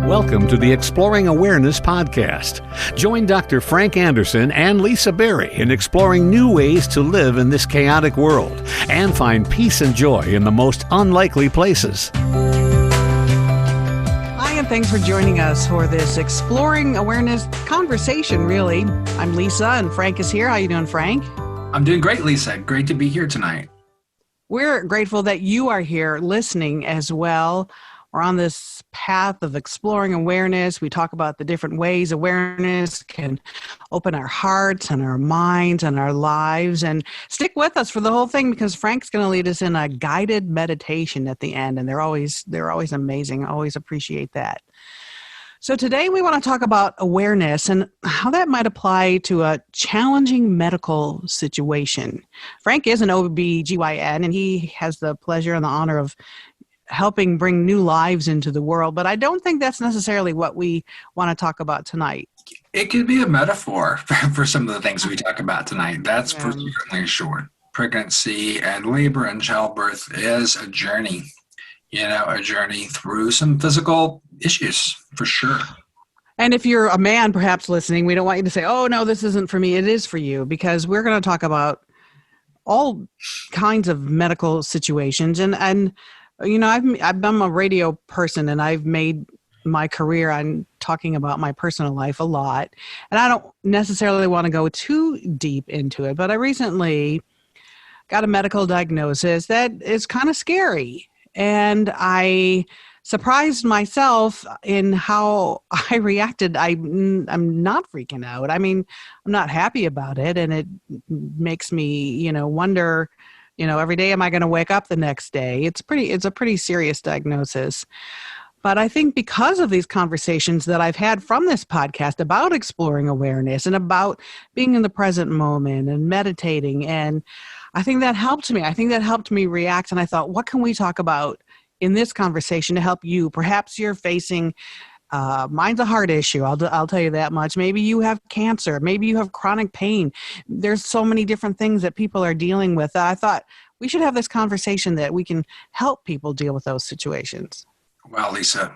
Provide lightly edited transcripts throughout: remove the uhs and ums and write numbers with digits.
Welcome to the Exploring Awareness podcast. Join Dr. Frank Anderson and Lisa Berry in exploring new ways to live in this chaotic world and find peace and joy in the most unlikely places. Hi, and thanks for joining us for this Exploring Awareness conversation, really. I'm Lisa, and Frank is here. How you doing, Frank? I'm doing great, Lisa. Great to be here tonight. We're grateful that you are here listening as well. We're on this path of exploring awareness. We talk about the different ways awareness can open our hearts and our minds and our lives. And stick with us for the whole thing, because Frank's going to lead us in a guided meditation at the end. And they're always amazing. I always appreciate that. So today we want to talk about awareness and how that might apply to a challenging medical situation. Frank is an OB/GYN, and he has the pleasure and the honor of helping bring new lives into the world. But I don't think that's necessarily what we want to talk about tonight. It could be a metaphor for some of the things we talk about tonight. That's for certainly sure. Pregnancy and labor and childbirth is a journey, a journey through some physical issues for sure. And if you're a man perhaps listening, we don't want you to say, oh, no, this isn't for me. It is for you, because we're going to talk about all kinds of medical situations. And I'm a radio person, and I've made my career on talking about my personal life a lot. And I don't necessarily want to go too deep into it, but I recently got a medical diagnosis that is kind of scary. And I surprised myself in how I reacted. I'm not freaking out. I mean, I'm not happy about it. And it makes me, wonder, every day, am I going to wake up the next day? It's a pretty serious diagnosis. But I think because of these conversations that I've had from this podcast about exploring awareness and about being in the present moment and meditating, and I think that helped me. I think that helped me react. And I thought, what can we talk about in this conversation to help you? Perhaps you're facing mine's a heart issue. I'll tell you that much. Maybe you have cancer. Maybe you have chronic pain. There's so many different things that people are dealing with. I thought we should have this conversation that we can help people deal with those situations. Well, Lisa,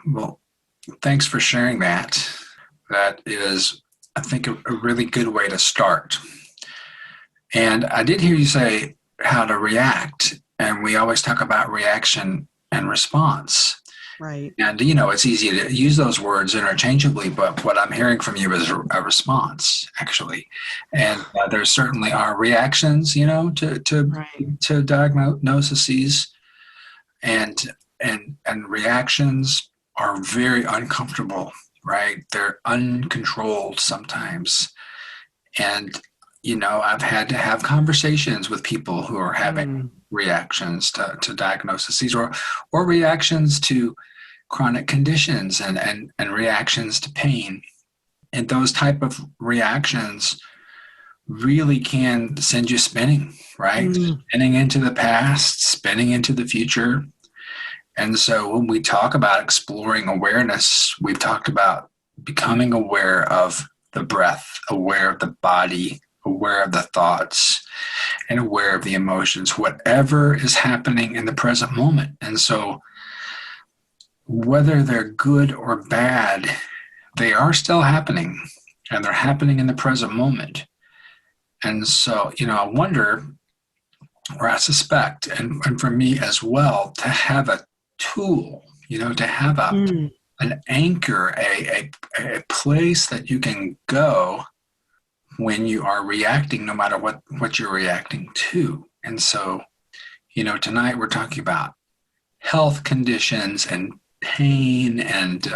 thanks for sharing that. That is, I think, a really good way to start. And I did hear you say how to react. And we always talk about reaction and response. Right. And, it's easy to use those words interchangeably, but what I'm hearing from you is a response, actually. And there certainly are reactions, to diagnoses, and reactions are very uncomfortable, right? They're uncontrolled sometimes. And, I've had to have conversations with people who are having reactions to diagnoses or reactions to chronic conditions and reactions to pain. And those type of reactions really can send you spinning, right? Spinning into the past, spinning into the future. And so when we talk about exploring awareness, we've talked about becoming aware of the breath, aware of the body, aware of the thoughts, and aware of the emotions, whatever is happening in the present moment. And so whether they're good or bad, they are still happening, and they're happening in the present moment. And so, I wonder, or I suspect, and for me as well, to have a tool, to have an anchor, a place that you can go when you are reacting, no matter what you're reacting to. And so, tonight we're talking about health conditions and pain and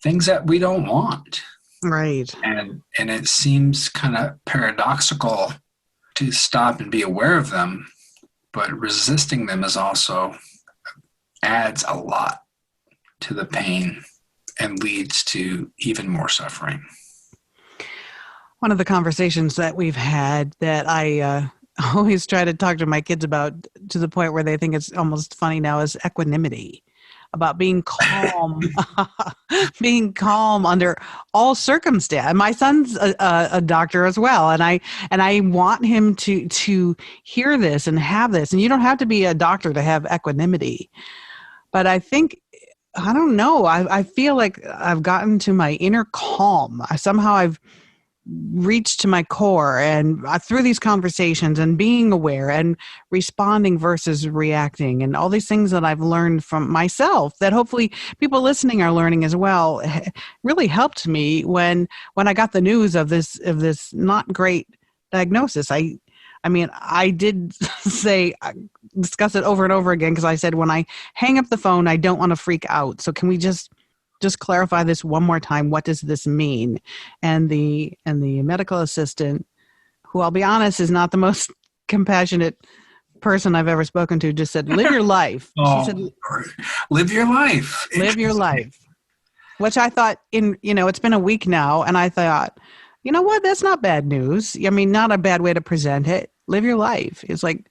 things that we don't want. Right. And it seems kind of paradoxical to stop and be aware of them, but resisting them is also adds a lot to the pain and leads to even more suffering. One of the conversations that we've had that I always try to talk to my kids about, to the point where they think it's almost funny now, is equanimity. About being calm, being calm under all circumstance. My son's a doctor as well, and I want him to hear this and have this. And you don't have to be a doctor to have equanimity, but I think I don't know. I feel like I've gotten to my inner calm. I've reached to my core, and through these conversations and being aware and responding versus reacting, and all these things that I've learned from myself that hopefully people listening are learning as well, really helped me when I got the news of this not great diagnosis. I mean, I did discuss it over and over again, because I said, when I hang up the phone, I don't want to freak out. So can we just clarify this one more time? What does this mean? And the medical assistant, who I'll be honest is not the most compassionate person I've ever spoken to, just said, live your life. Oh, She said, live your life. live your life. Which I thought, it's been a week now, and I thought, you know what? That's not bad news. I mean, not a bad way to present it. Live your life. It's like,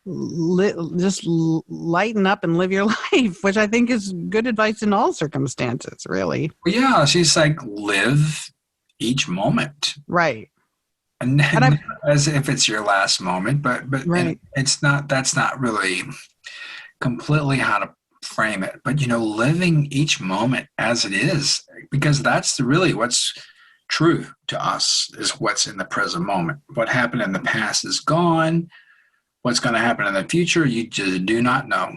just lighten up and live your life, which I think is good advice in all circumstances, really. Yeah, she's like, live each moment. Right. And not as if it's your last moment, but right. That's not really completely how to frame it. But, living each moment as it is, because that's really what's true to us, is what's in the present moment. What happened in the past is gone. What's going to happen in the future, you just do not know.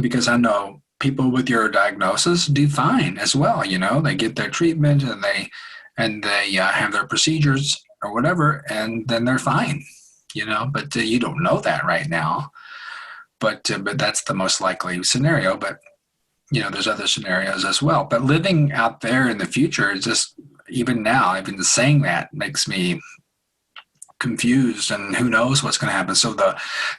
Because I know people with your diagnosis do fine as well. They get their treatment and they have their procedures or whatever, and then they're fine. But you don't know that right now. But that's the most likely scenario. But there's other scenarios as well. But living out there in the future is just, even now, even saying that makes me confused, and who knows what's going to happen. So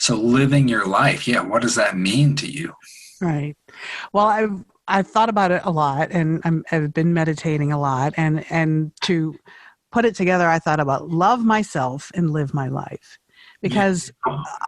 living your life, what does that mean to you? Right. Well, I've thought about it a lot, and I've been meditating a lot, and to put it together, I thought about love myself and live my life, because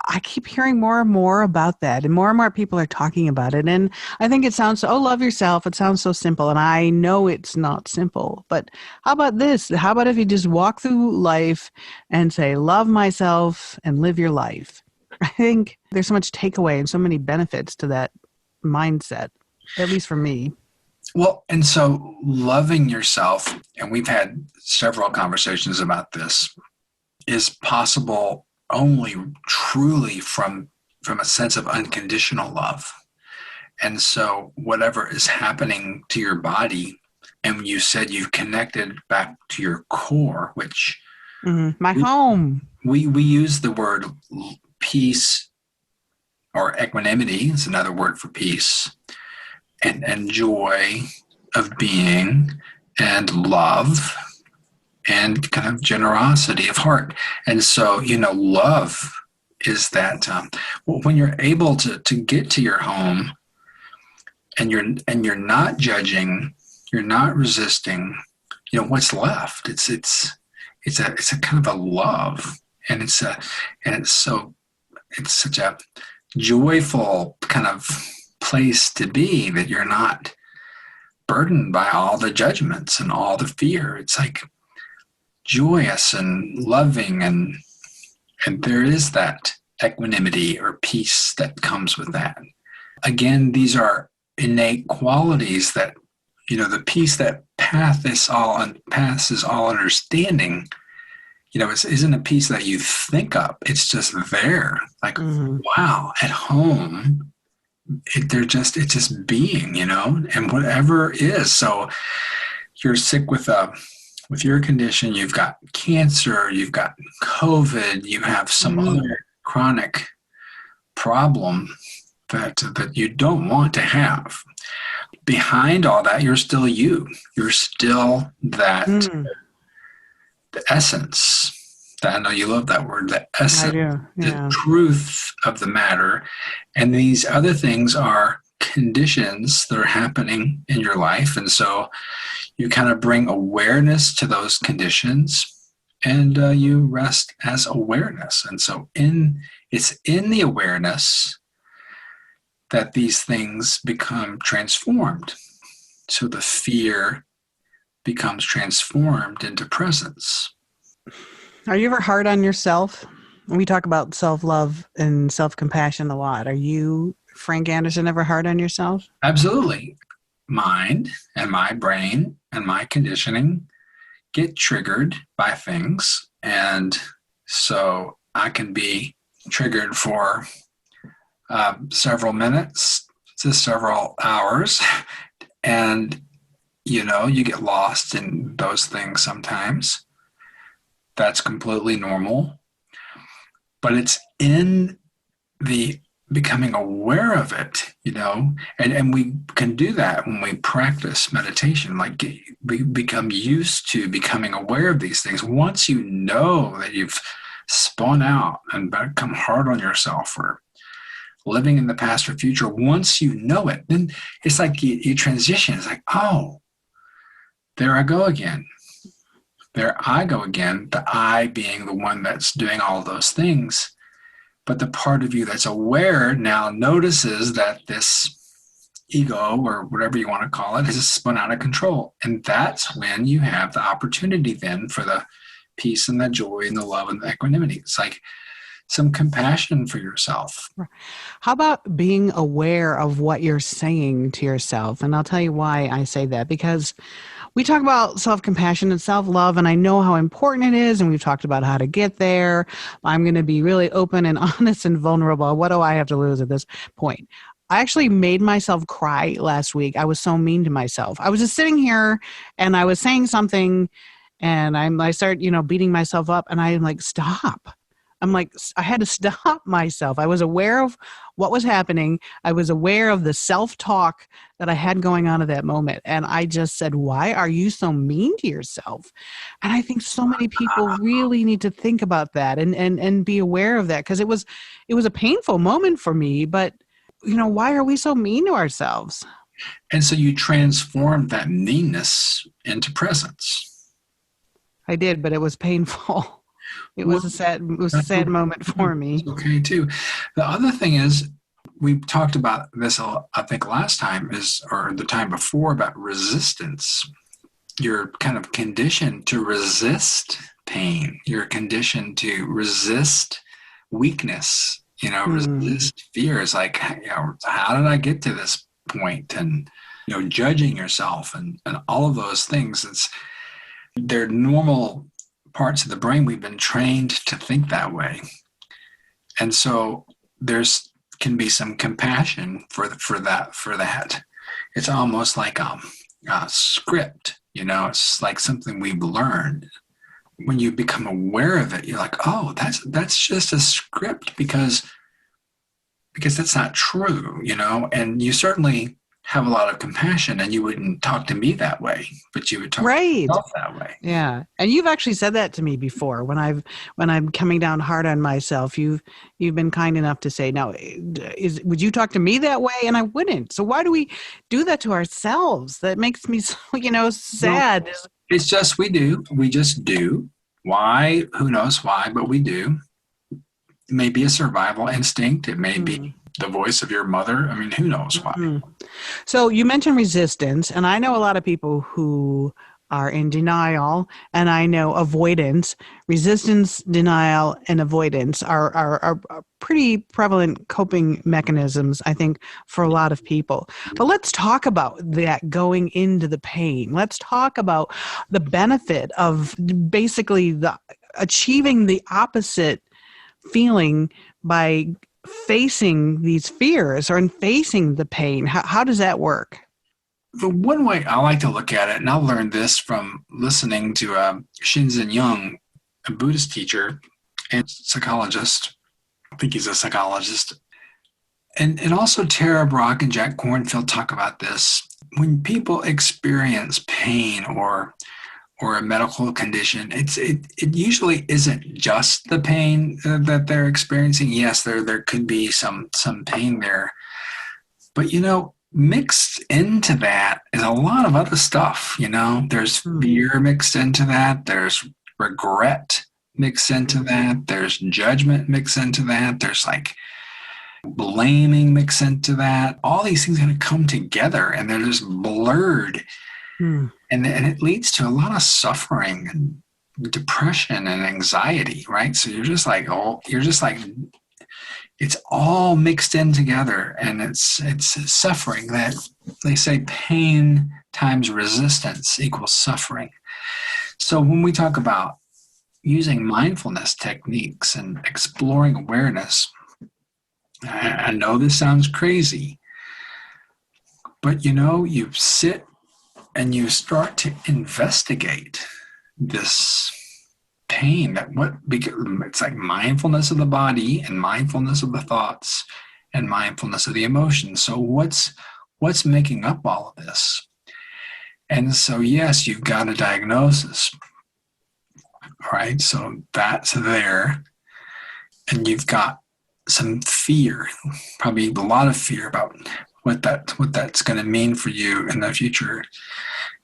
I keep hearing more and more about that, and more people are talking about it. And I think it sounds, love yourself. It sounds so simple. And I know it's not simple, but how about this? How about if you just walk through life and say, love myself and live your life? I think there's so much takeaway and so many benefits to that mindset, at least for me. Well, and so loving yourself, and we've had several conversations about this, is possible only truly from a sense of unconditional love. And so whatever is happening to your body, and you said you've connected back to your core, which home. We use the word peace, or equanimity is another word for peace, and joy of being, and love, and kind of generosity of heart. And so, love is that when you're able to get to your home, and you're not judging, you're not resisting, what's left? It's a kind of a love, and it's such a joyful kind of place to be, that you're not burdened by all the judgments and all the fear. It's like joyous and loving, and there is that equanimity or peace that comes with that. Again, these are innate qualities that, the peace that passes all understanding, it isn't a peace that you think up. It's just there. Like, wow, at home, it's just being, and whatever is. So you're sick with your condition, you've got cancer, you've got COVID, you have some other chronic problem that you don't want to have. Behind all that, you're still you. You're still that the essence. I know you love that word, the essence, the truth of the matter. And these other things are conditions that are happening in your life. And so you kind of bring awareness to those conditions, and you rest as awareness. And so it's in the awareness that these things become transformed. So the fear becomes transformed into presence. Are you ever hard on yourself? We talk about self-love and self-compassion a lot. Are you, Frank Anderson, ever hard on yourself? Absolutely. mind and my brain and my conditioning get triggered by things. And so I can be triggered for several minutes to several hours. And, you get lost in those things sometimes. That's completely normal. But it's in the becoming aware of it, and we can do that when we practice meditation, like we become used to becoming aware of these things. Once you know that you've spun out and become hard on yourself or living in the past or future, once you know it, then it's like you transition. It's like, oh, there I go again. There I go again, the I being the one that's doing all those things. But the part of you that's aware now notices that this ego, or whatever you want to call it, has spun out of control. And that's when you have the opportunity then for the peace and the joy and the love and the equanimity. It's like some compassion for yourself. How about being aware of what you're saying to yourself? And I'll tell you why I say that, because we talk about self-compassion and self-love, and I know how important it is, and we've talked about how to get there. I'm going to be really open and honest and vulnerable. What do I have to lose at this point? I actually made myself cry last week. I was so mean to myself. I was just sitting here, and I was saying something, and I start, beating myself up, and I'm like, stop. I had to stop myself. I was aware of what was happening. I was aware of the self-talk that I had going on at that moment. And I just said, why are you so mean to yourself? And I think so many people really need to think about that and be aware of that, because it was a painful moment for me. But, why are we so mean to ourselves? And so you transformed that meanness into presence. I did, but it was painful. It was a sad moment for me. Okay, too. The other thing is, we talked about this, I think, last time or the time before, about resistance. You're kind of conditioned to resist pain. You're conditioned to resist weakness, resist fear. It's like, how did I get to this point? And, judging yourself and all of those things. They're normal parts of the brain. We've been trained to think that way. And so there's can be some compassion for that. It's almost like a script, it's like something we've learned. When you become aware of it, you're like, oh, that's just a script, because that's not true, and you certainly have a lot of compassion, and you wouldn't talk to me that way, but you would talk to yourself that way. Yeah. And you've actually said that to me before when I'm coming down hard on myself. You've been kind enough to say, now, would you talk to me that way? And I wouldn't. So why do we do that to ourselves? That makes me so, sad. Well, it's just, we just do. Why? Who knows why, but we do. It may be a survival instinct. It may be the voice of your mother. I mean, who knows why? Mm-hmm. So you mentioned resistance, and I know a lot of people who are in denial, and I know avoidance. Resistance, denial, and avoidance are pretty prevalent coping mechanisms, I think, for a lot of people. But let's talk about that going into the pain. Let's talk about the benefit of basically achieving the opposite feeling by facing these fears or facing the pain. How does that work? The one way I like to look at it, and I learned this from listening to Shinzen Young, a Buddhist teacher and psychologist. I think he's a psychologist. And also Tara Brach and Jack Kornfield talk about this. When people experience pain or a medical condition, it usually isn't just the pain that they're experiencing. Yes, there could be some pain there, but mixed into that is a lot of other stuff. There's fear mixed into that. There's regret mixed into that. There's judgment mixed into that. There's like blaming mixed into that. All these things are going to come together, and they're just blurred. And it leads to a lot of suffering and depression and anxiety, right? So you're just like it's all mixed in together, and it's suffering. That they say pain times resistance equals suffering. So when we talk about using mindfulness techniques and exploring awareness, I know this sounds crazy, but you sit and you start to investigate this pain. It's like mindfulness of the body and mindfulness of the thoughts and mindfulness of the emotions. So what's making up all of this? And so, yes, you've got a diagnosis, right? So that's there. And you've got some fear, probably a lot of fear about what that's going to mean for you in the future.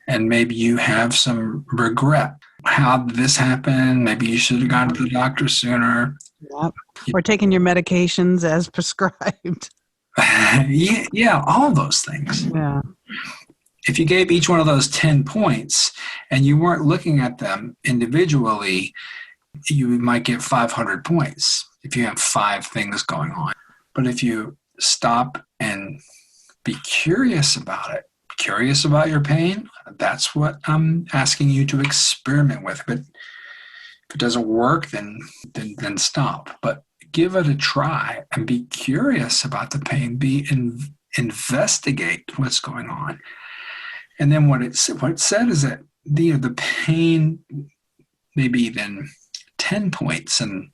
And maybe you have some regret. How did this happen? Maybe you should have gone to the doctor sooner. Yep. Or taking your medications as prescribed. Yeah, all those things. Yeah. If you gave each one of those 10 points and you weren't looking at them individually, you might get 500 points if you have 5 things going on. But if you stop and be curious about it, curious about your pain, that's what I'm asking you to experiment with. But if it doesn't work, then stop. But give it a try and be curious about the pain. Investigate what's going on. And then what it said is that the pain maybe then 10 points, and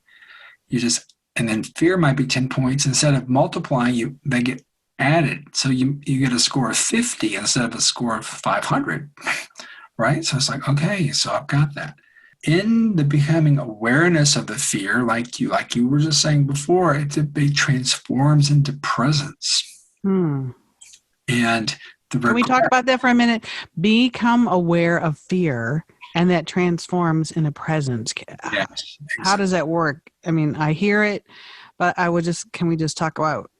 then fear might be 10 points. Instead of multiplying, they get added. So you get a score of 50 instead of a score of 500, right? So it's like, okay, so I've got that. In the becoming awareness of the fear, like you were just saying before, it transforms into presence. And can we talk about that for a minute? Become aware of fear, and that transforms into presence. Yes, exactly. How does that work? I mean, I hear it, but can we just talk about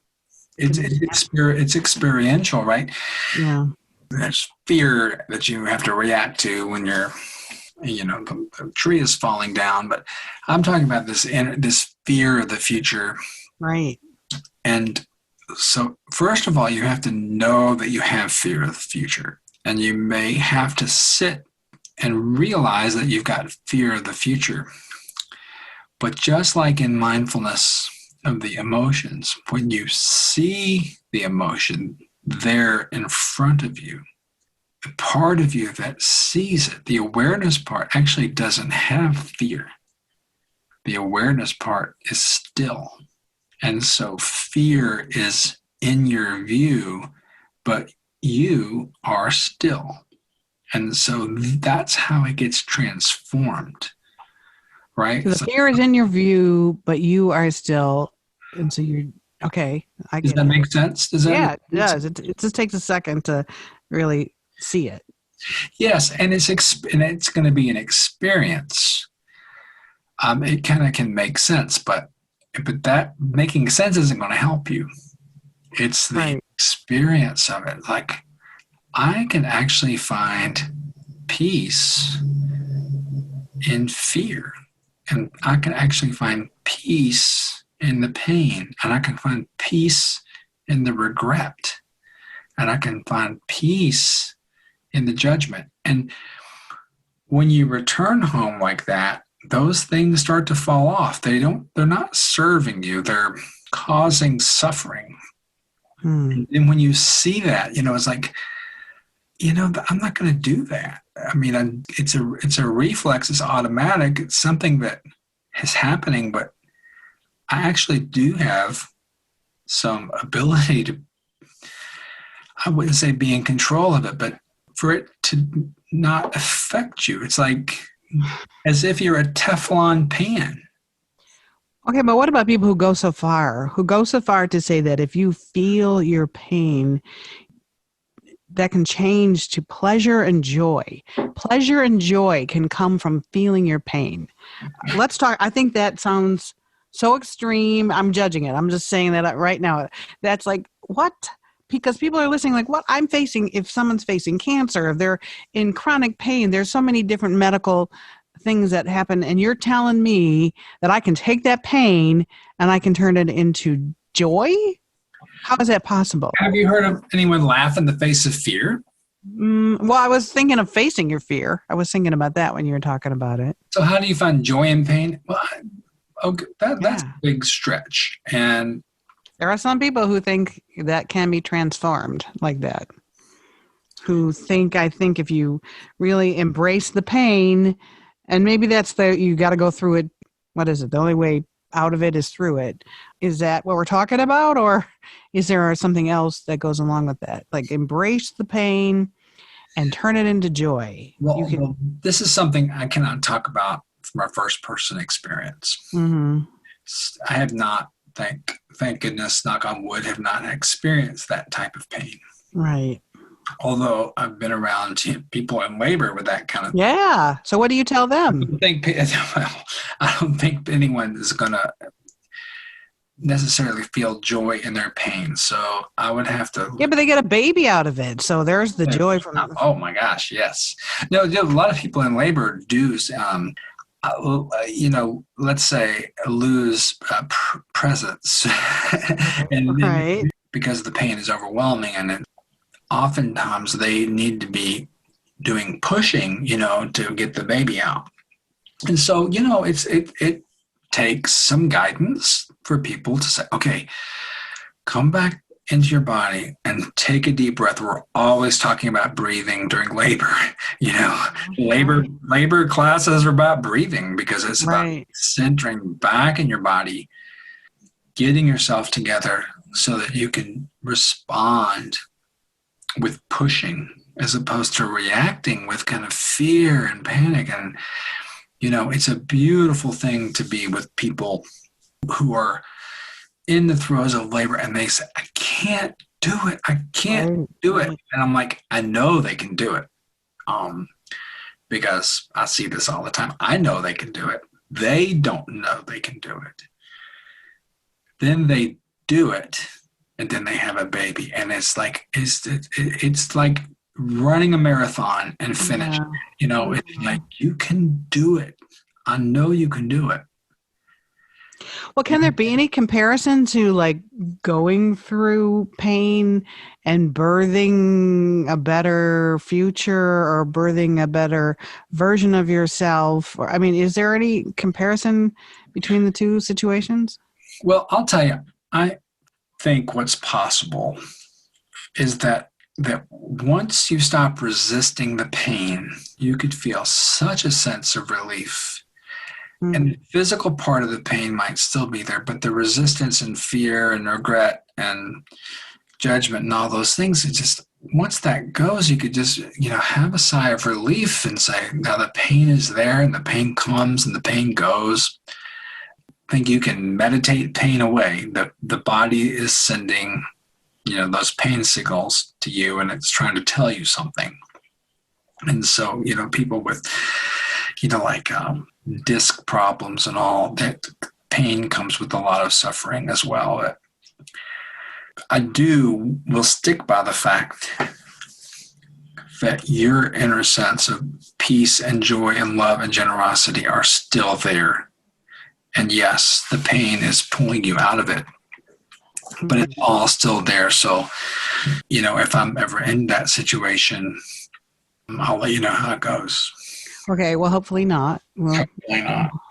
it's experiential, right? Yeah. There's fear that you have to react to when you're, the tree is falling down. But I'm talking about this fear of the future. Right. And so first of all, you have to know that you have fear of the future. And you may have to sit and realize that you've got fear of the future. But just like in mindfulness of the emotions, when you see the emotion there in front of you, the part of you that sees it, the awareness part, actually doesn't have fear. The awareness part is still. And so fear is in your view, but you are still. And so that's how it gets transformed, right? So the fear is in your view, but you are still, and so you're, okay. Does that make sense? It does. It just takes a second to really see it. Yes, and it's going to be an experience. It kind of can make sense, but that making sense isn't going to help you. It's the experience of it. Like, I can actually find peace in fear, and I can actually find peace in the pain, and I can find peace in the regret, and I can find peace in the judgment. And when you return home like that, those things start to fall off. They're not serving you. They're causing suffering. And when you see that, it's like, I'm not going to do that. I mean, it's a reflex. It's automatic. It's something that is happening, but I actually do have some ability to, I wouldn't say be in control of it, but for it to not affect you. It's like as if you're a Teflon pan. Okay, but what about people who go so far to say that if you feel your pain, that can change to pleasure and joy. Pleasure and joy can come from feeling your pain. Let's talk. I think that sounds so extreme. I'm judging it. I'm just saying that right now. That's like, what? Because people are listening like, what I'm facing, if someone's facing cancer, if they're in chronic pain, there's so many different medical things that happen, and you're telling me that I can take that pain and I can turn it into joy? How is that possible? Have you heard of anyone laugh in the face of fear? Well, I was thinking of facing your fear. I was thinking about that when you were talking about it. So how do you find joy in pain? Well, okay, that's Yeah. a big stretch. And There are some people who think that can be transformed like that. Who think, I think if you really embrace the pain, and maybe that's you got to go through it. What is it? The only way out of it is through it. Is that what we're talking about? Or is there something else that goes along with that? Like embrace the pain and turn it into joy. well, this is something I cannot talk about from a first person experience. Mm-hmm. I have not, thank goodness, knock on wood, have not experienced that type of pain. Right. Although I've been around people in labor with that kind of thing. Yeah. So what do you tell them? I don't think anyone is going to necessarily feel joy in their pain. So I would have to. Yeah, but they get a baby out of it. So there's the joy from it. Oh my gosh, yes. No, a lot of people in labor do, let's say lose presence, and Right. because the pain is overwhelming, and oftentimes they need to be doing pushing, to get the baby out. And so, it takes some guidance for people to say, okay, come back into your body and take a deep breath. We're always talking about breathing during labor. Labor classes are about breathing because it's about centering back in your body, getting yourself together so that you can respond with pushing as opposed to reacting with kind of fear and panic. And, it's a beautiful thing to be with people who are in the throes of labor and they say, I can't do it. I can't do it. And I'm like, I know they can do it. Because I see this all the time. I know they can do it. They don't know they can do it. Then they do it. And then they have a baby, and it's like running a marathon and finish. It's like you can do it. I know you can do it. Well, can there be any comparison to like going through pain and birthing a better future or birthing a better version of yourself? Or, is there any comparison between the two situations? Well, I'll tell you, I think what's possible is that once you stop resisting the pain, you could feel such a sense of relief. Mm-hmm. And the physical part of the pain might still be there, but the resistance and fear and regret and judgment and all those things, it just, once that goes, you could just, have a sigh of relief and say, now the pain is there and the pain comes and the pain goes. I think you can meditate pain away. The body is sending, those pain signals to you, and it's trying to tell you something. And so, people with, disc problems and all, that pain comes with a lot of suffering as well. I will stick by the fact that your inner sense of peace and joy and love and generosity are still there. And yes, the pain is pulling you out of it, but it's all still there. So, if I'm ever in that situation, I'll let you know how it goes. Okay, well, hopefully not.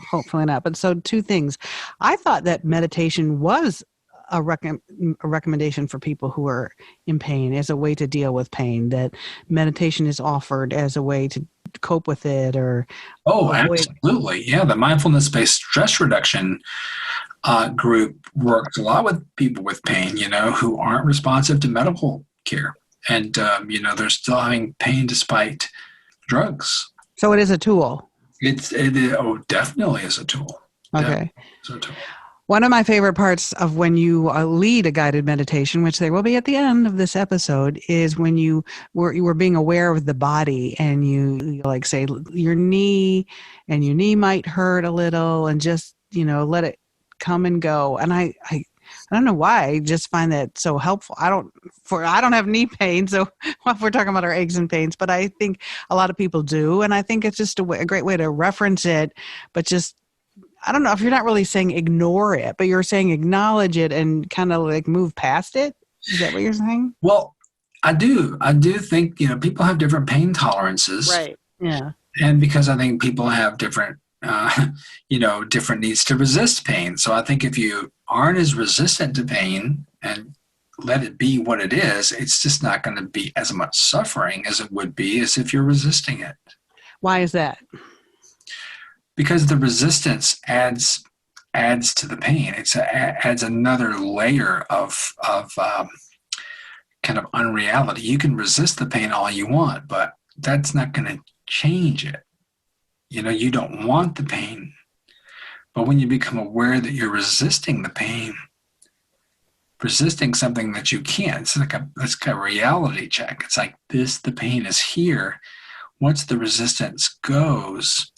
Hopefully not. But so two things. I thought that meditation was a recommendation for people who are in pain as a way to deal with pain, that meditation is offered as a way to cope with it or... Oh, absolutely. Yeah, the mindfulness-based stress reduction group works a lot with people with pain, who aren't responsive to medical care. And, they're still having pain despite drugs. So it is a tool. It definitely is a tool. Okay. It's a tool. One of my favorite parts of when you lead a guided meditation, which there will be at the end of this episode, is when you were being aware of the body and you like say your knee might hurt a little and just, let it come and go. And I I don't know why. I just find that so helpful. I don't have knee pain, so if we're talking about our aches and pains, but I think a lot of people do, and I think it's just a great way to reference it. But just, I don't know if you're not really saying ignore it, but you're saying acknowledge it and kind of like move past it. Is that what you're saying? Well, I do think, people have different pain tolerances. Right. Yeah. And because I think people have different, different needs to resist pain. So I think if you aren't as resistant to pain and let it be what it is, it's just not going to be as much suffering as it would be as if you're resisting it. Why is that? Because the resistance adds to the pain. It adds another layer of kind of unreality. You can resist the pain all you want, but that's not going to change it. You don't want the pain. But when you become aware that you're resisting the pain, resisting something that you can't, it's like a reality check. It's like the pain is here. Once the resistance goes,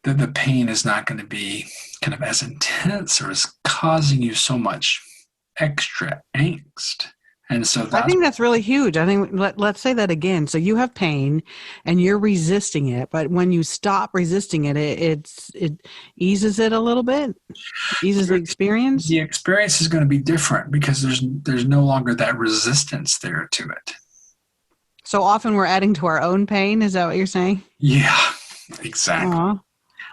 the pain is not going to be kind of as intense or is causing you so much extra angst. And so I think that's really huge. I think let's say that again. So you have pain and you're resisting it, but when you stop resisting it, it eases it a little bit, eases the experience. The experience is going to be different because there's no longer that resistance there to it. So often we're adding to our own pain. Is that what you're saying? Yeah, exactly. Aww.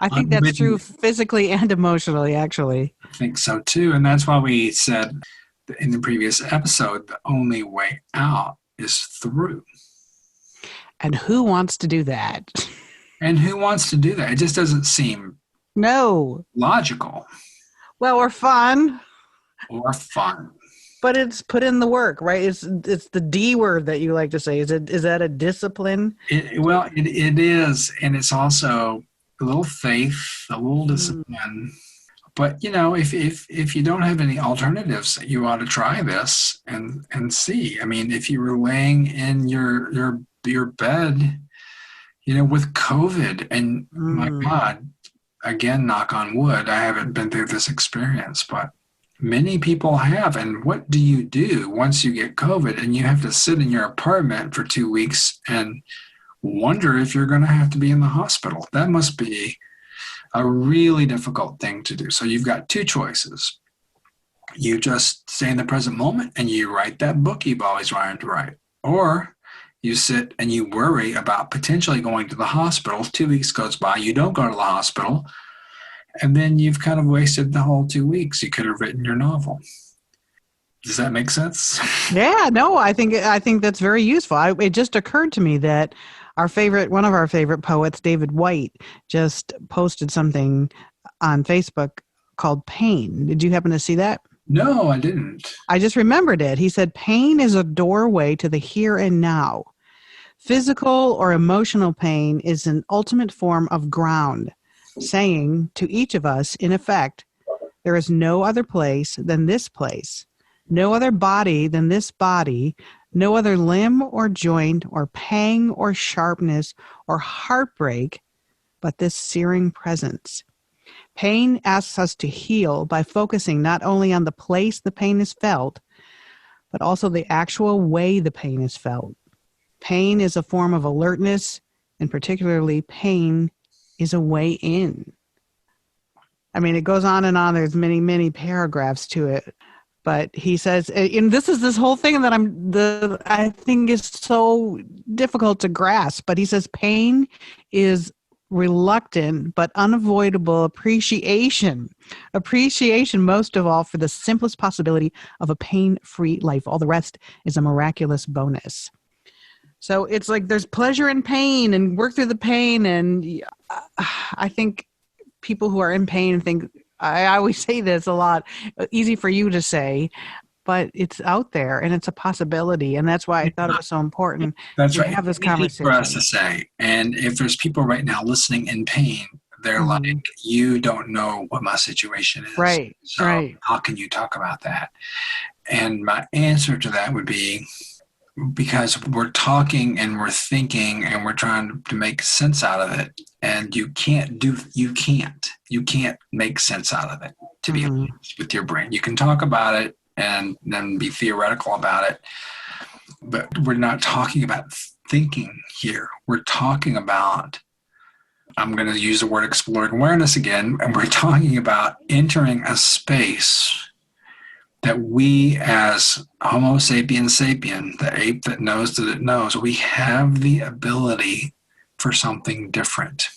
I think that's true physically and emotionally, actually. I think so too. And that's why we said in the previous episode, the only way out is through. And who wants to do that? And who wants to do that? It just doesn't seem logical. Well, or fun. But it's put in the work, right? It's the D word that you like to say. Is that a discipline? It is. And it's also a little faith, a little discipline. But, if you don't have any alternatives, you ought to try this and see. I mean, if you were laying in your bed, with COVID, and my God, again, knock on wood, I haven't been through this experience, but many people have. And what do you do once you get COVID and you have to sit in your apartment for 2 weeks and wonder if you're going to have to be in the hospital? That must be a really difficult thing to do. So you've got two choices. You just stay in the present moment and you write that book you've always wanted to write. Or you sit and you worry about potentially going to the hospital. 2 weeks goes by, you don't go to the hospital, and then you've kind of wasted the whole 2 weeks. You could have written your novel. Does that make sense? Yeah, no, I think that's very useful. It just occurred to me that one of our favorite poets, David White, just posted something on Facebook called Pain. Did you happen to see that? No, I didn't. I just remembered it. He said, pain is a doorway to the here and now. Physical or emotional pain is an ultimate form of ground, saying to each of us, in effect, there is no other place than this place, no other body than this body, no other limb or joint or pang or sharpness or heartbreak but this searing presence. Pain asks us to heal by focusing not only on the place the pain is felt, but also the actual way the pain is felt. Pain is a form of alertness, and particularly pain is a way in. I mean, it goes on and on. There's many, many paragraphs to it. But he says, and this is this whole thing that I think is so difficult to grasp. But he says, pain is reluctant but unavoidable appreciation most of all for the simplest possibility of a pain-free life. All the rest is a miraculous bonus. So it's like there's pleasure in pain and work through the pain. And I think people who are in pain think, I always say this a lot, easy for you to say, but it's out there and it's a possibility. And that's why I thought it was so important to have this conversation. For us to say. And if there's people right now listening in pain, they're like, you don't know what my situation is. Right. So how can you talk about that? And my answer to that would be, because we're talking and we're thinking and we're trying to make sense out of it. And you can't make sense out of it, to be honest with your brain. You can talk about it and then be theoretical about it, but we're not talking about thinking here. We're talking about, I'm going to use the word exploring awareness again, and we're talking about entering a space that we as Homo sapiens sapien, the ape that knows that it knows, we have the ability for something different.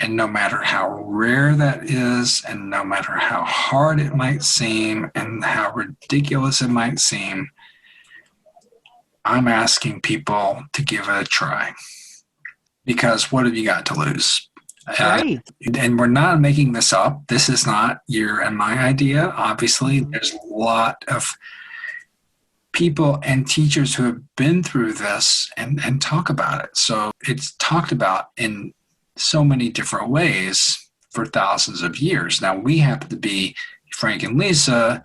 And no matter how rare that is, and no matter how hard it might seem, and how ridiculous it might seem, I'm asking people to give it a try. Because what have you got to lose? Right. And we're not making this up. This is not your and my idea. Obviously, there's a lot of people and teachers who have been through this and talk about it. So it's talked about in so many different ways for thousands of years. Now, we happen to be Frank and Lisa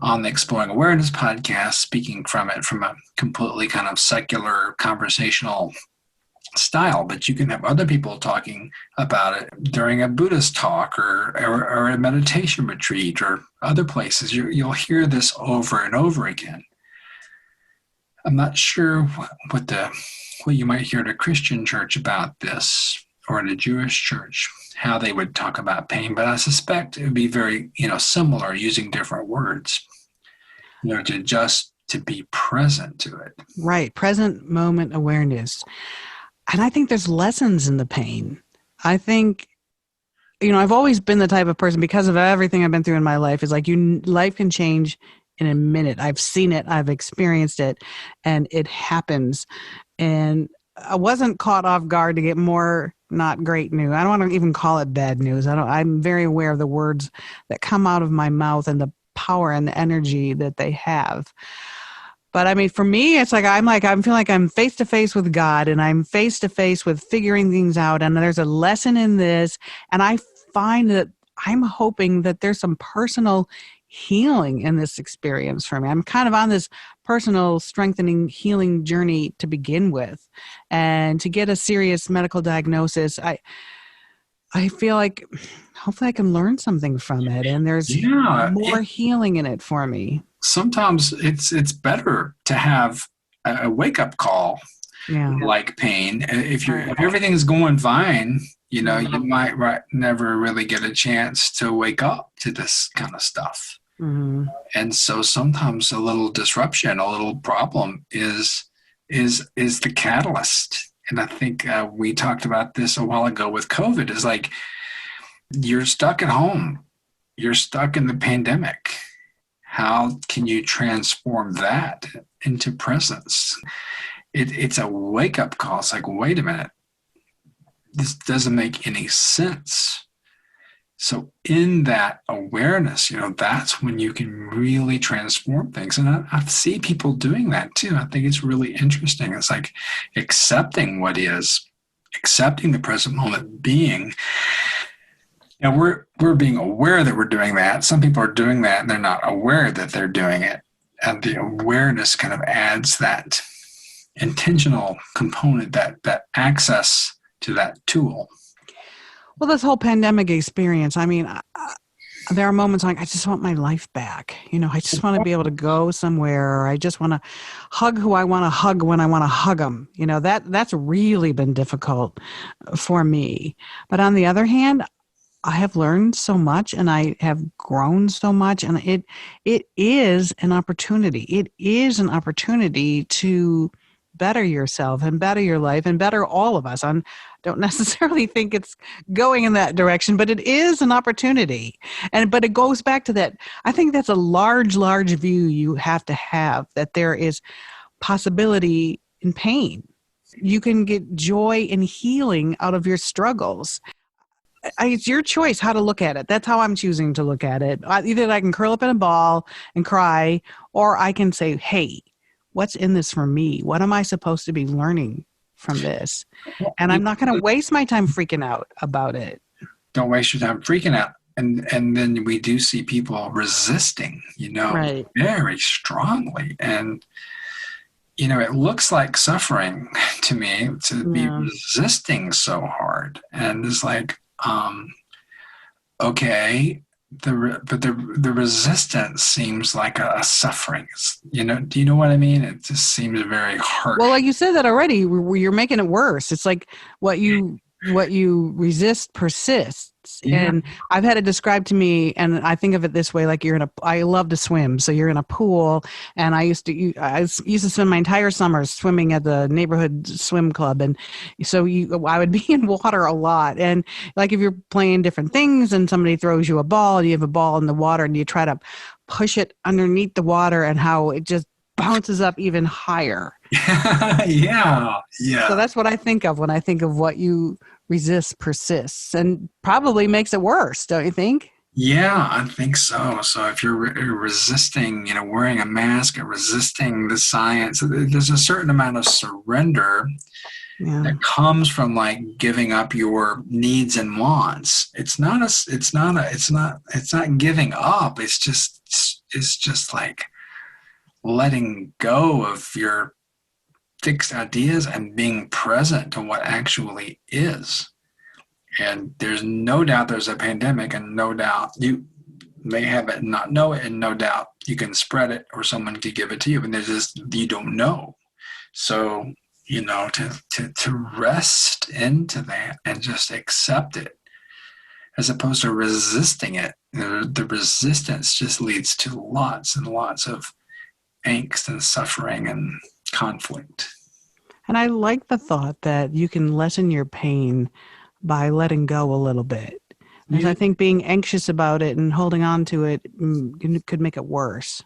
on the Exploring Awareness podcast, speaking from it from a completely kind of secular conversational style, but you can have other people talking about it during a Buddhist talk or a meditation retreat or other places. You'll hear this over and over again. I'm not sure what you might hear at a Christian church about this or in a Jewish church, how they would talk about pain, but I suspect it would be very, similar, using different words, to be present to it. Right. Present moment awareness. And I think there's lessons in the pain. I think, I've always been the type of person, because of everything I've been through in my life, is like life can change in a minute. I've seen it, I've experienced it, and it happens. And I wasn't caught off guard to get more not great news. I don't want to even call it bad news. I'm very aware of the words that come out of my mouth and the power and the energy that they have. But I mean, for me, it's like I feel like I'm face to face with God, and I'm face to face with figuring things out. And there's a lesson in this. And I find that I'm hoping that there's some personal healing in this experience for me. I'm kind of on this personal strengthening healing journey to begin with. And to get a serious medical diagnosis, I feel like hopefully I can learn something from it. And there's more healing in it for me. Sometimes it's better to have a wake-up call, like pain. If everything's going fine, you might never really get a chance to wake up to this kind of stuff. Mm-hmm. And so sometimes a little disruption, a little problem is the catalyst. And I think we talked about this a while ago with COVID. Is like, you're stuck at home, you're stuck in the pandemic. How can you transform that into presence? It's a wake-up call. It's like, wait a minute, this doesn't make any sense. So in that awareness, that's when you can really transform things. And I see people doing that too. I think it's really interesting. It's like accepting what is, accepting the present moment being. Now, we're being aware that we're doing that. Some people are doing that and they're not aware that they're doing it. And the awareness kind of adds that intentional component, that access to that tool. Well, this whole pandemic experience, I mean, there are moments like I just want my life back. I just want to be able to go somewhere, or I just want to hug who I want to hug when I want to hug them. That's really been difficult for me. But on the other hand, I have learned so much, and I have grown so much, and it is an opportunity. It is an opportunity to better yourself and better your life and better all of us. I don't necessarily think it's going in that direction, but it is an opportunity. But it goes back to that. I think that's a large view you have to have, that there is possibility in pain. You can get joy and healing out of your struggles. It's your choice how to look at it. That's how I'm choosing to look at it. Either I can curl up in a ball and cry, or I can say, hey, what's in this for me? What am I supposed to be learning from this? And I'm not going to waste my time freaking out about it. Don't waste your time freaking out. And then we do see people resisting, right, very strongly. And it looks like suffering to me to be Yeah. resisting so hard. And it's like, okay, but the resistance seems like a suffering. Do you know what I mean? It just seems very Well, harsh. like you said that already, you're making it worse. It's like what you resist persists. Yeah. And I've had it described to me, and I think of it this way: like I love to swim, so you're in a pool, and I used to spend my entire summers swimming at the neighborhood swim club, and so I would be in water a lot, and like if you're playing different things, and somebody throws you a ball, and you have a ball in the water, and you try to push it underneath the water, and how it just bounces up even higher. Yeah. So Yeah. that's what I think of when I think of what you resist persists and probably makes it worse, don't you think? Yeah, I think so. So if you're resisting, wearing a mask or resisting the science, there's a certain amount of surrender Yeah. that comes from like giving up your needs and wants. It's not giving up. It's just like letting go of your fixed ideas and being present to what actually is. And there's no doubt there's a pandemic, and no doubt you may have it and not know it, and no doubt you can spread it or someone could give it to you, and there's just you don't know. So, to rest into that and just accept it as opposed to resisting it. The resistance just leads to lots and lots of angst and suffering and conflict. And I like the thought that you can lessen your pain by letting go a little bit. Because Yeah. I think being anxious about it and holding on to it could make it worse.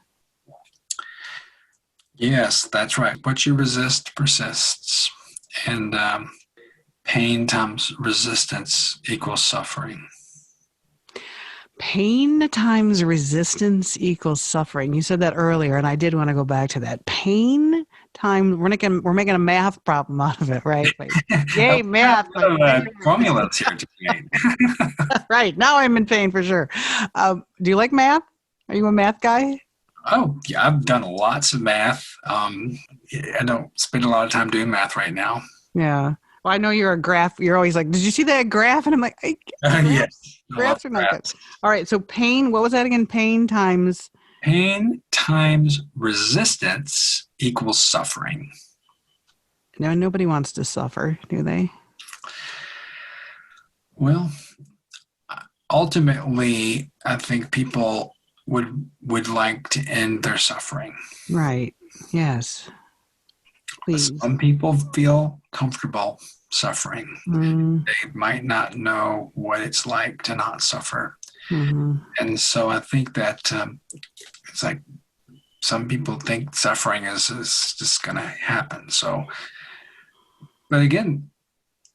Yes, that's right. What you resist persists. And pain times resistance equals suffering. Pain times resistance equals suffering. You said that earlier, and I did want to go back to that. Pain times we're making a math problem out of it, right? Like, yay, We got math! a lot of formulas here today. Right now, I'm in pain for sure. Do you like math? Are you a math guy? Oh, yeah, I've done lots of math. I don't spend a lot of time doing math right now. Yeah. Well, I know you're a graph. You're always like, did you see that graph? And I'm like, Yes, I love graphs are not good. graphs. All right. So pain. What was that again? Pain times. Pain times resistance equals suffering. No, nobody wants to suffer, do they? Well, ultimately, I think people would like to end their suffering. Right. Yes. Please. Some people feel comfortable suffering. Mm, They might not know what it's like to not suffer. hmm And so I think that it's like some people think suffering is just going to happen. So, but again,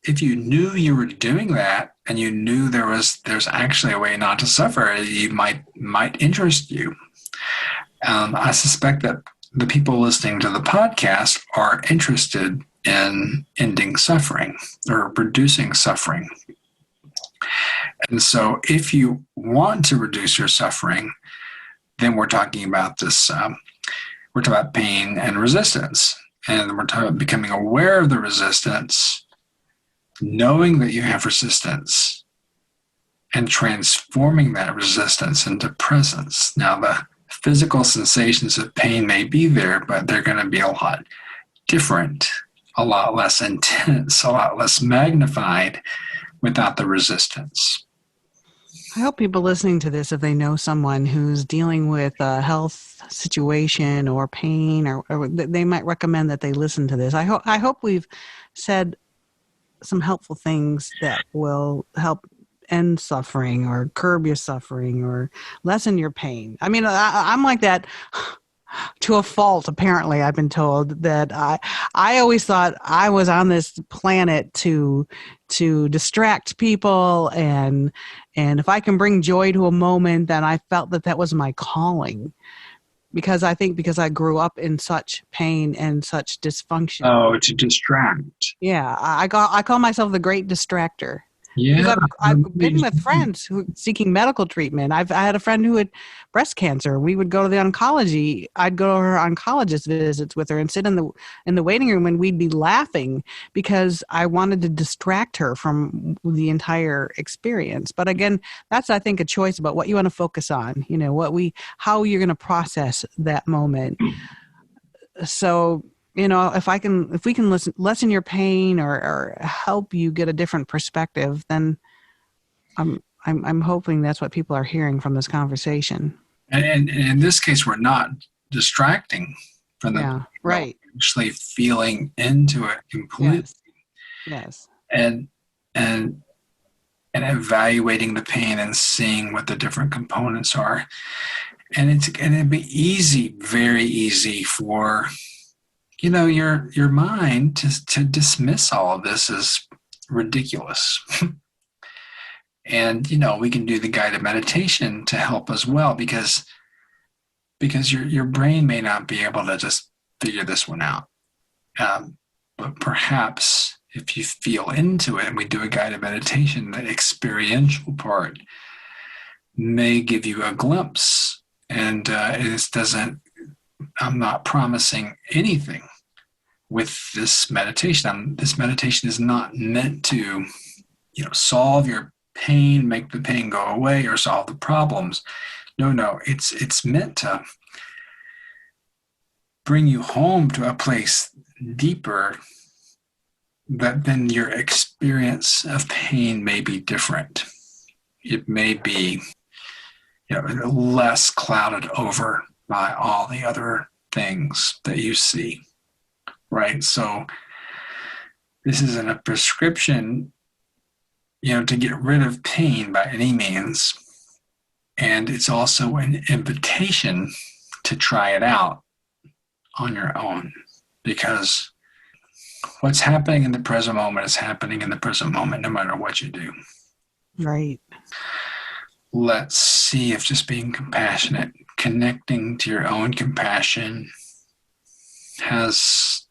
if you knew you were doing that and you knew there's actually a way not to suffer, it might interest you. I suspect that the people listening to the podcast are interested in ending suffering or reducing suffering. And so if you want to reduce your suffering, then we're talking about this, we're talking about pain and resistance. And we're talking about becoming aware of the resistance, knowing that you have resistance, and transforming that resistance into presence. Now, the physical sensations of pain may be there, but they're going to be a lot different, a lot less intense, a lot less magnified without the resistance. I hope people listening to this, if they know someone who's dealing with a health situation or pain, or they might recommend that they listen to this. I hope we've said some helpful things that will help end suffering or curb your suffering or lessen your pain. I mean, I'm like that to a fault. Apparently, I've been told that I always thought I was on this planet to distract people, and if I can bring joy to a moment, then I felt that was my calling. Because I grew up in such pain and such dysfunction. Oh, to distract. Yeah, I call myself the great distractor. Because Yeah. I've been with friends who seeking medical treatment. I had a friend who had breast cancer. We would go to the oncology. I'd go to her oncologist visits with her and sit in the waiting room, and we'd be laughing because I wanted to distract her from the entire experience. But again, that's, I think, a choice about what you want to focus on. How you're going to process that moment. So, if we can lessen your pain or help you get a different perspective, then I'm hoping that's what people are hearing from this conversation. And in this case, we're not distracting from the Yeah, right. actually feeling into it completely Yes. and and and evaluating the pain and seeing what the different components are. And it'd be easy, very easy for your mind to dismiss all of this as ridiculous. And we can do the guided meditation to help as well, because your brain may not be able to just figure this one out. But perhaps if you feel into it and we do a guided meditation, the experiential part may give you a glimpse. And I'm not promising anything with this meditation. This meditation is not meant to, solve your pain, make the pain go away, or solve the problems. No, it's meant to bring you home to a place deeper, that then your experience of pain may be different. It may be, less clouded over by all the other things that you see, right? So this isn't a prescription, to get rid of pain by any means. And it's also an invitation to try it out on your own, because what's happening in the present moment is happening in the present moment, no matter what you do. Right. Let's see if just being compassionate, connecting to your own compassion has,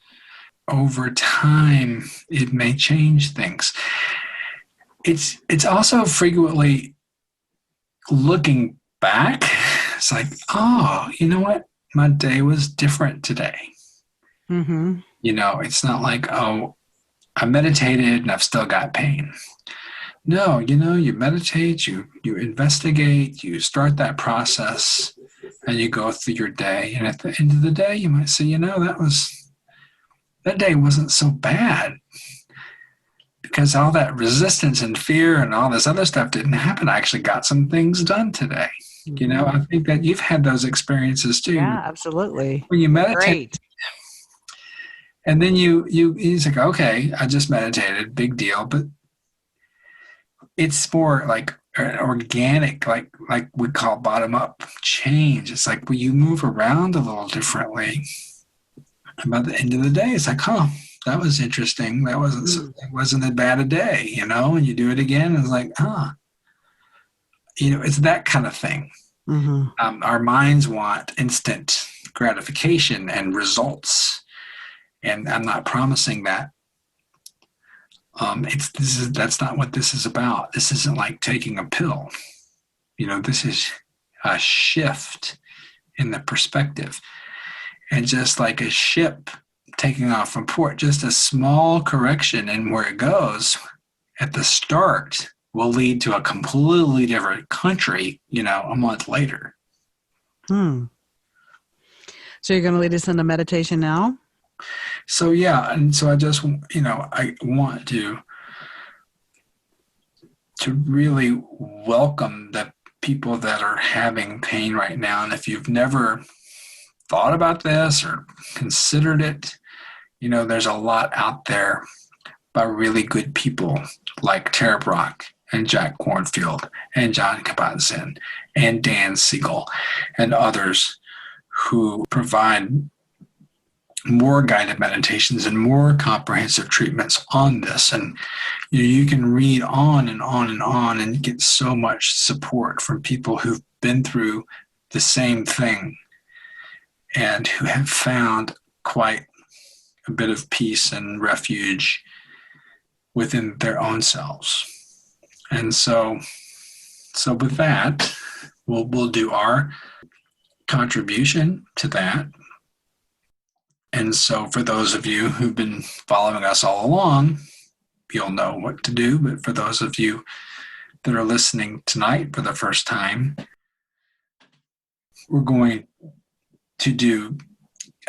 over time, it may change things. It's also frequently looking back. It's like, oh, you know what? My day was different today. Mm-hmm. It's not like, oh, I meditated and I've still got pain. No, you meditate, you investigate, you start that process, and you go through your day. And at the end of the day, you might say, that day wasn't so bad, because all that resistance and fear and all this other stuff didn't happen. I actually got some things done today. Mm-hmm. I think that you've had those experiences too. Yeah, absolutely. When you meditate, great. And then you like, okay, I just meditated, big deal. But it's more like organic, like we call bottom up change. It's like, well, you move around a little differently. And by the end of the day, it's like, that was interesting. That wasn't that bad a day, and you do it again. And it's like, it's that kind of thing. Mm-hmm. Our minds want instant gratification and results. And I'm not promising that. That's not what this is about. This isn't like taking a pill. This is a shift in the perspective. And just like a ship taking off from port, just a small correction in where it goes at the start will lead to a completely different country, a month later. So you're going to lead us into meditation now? So, yeah. And so I just, I want to really welcome the people that are having pain right now. And if you've never thought about this or considered it, there's a lot out there by really good people like Tara Brock and Jack Kornfield and John Kabat-Zinn and Dan Siegel and others who provide more guided meditations and more comprehensive treatments on this. And you can read on and on and on and get so much support from people who've been through the same thing and who have found quite a bit of peace and refuge within their own selves. And so with that, we'll do our contribution to that. And so for those of you who've been following us all along, you'll know what to do. But for those of you that are listening tonight for the first time, we're going to do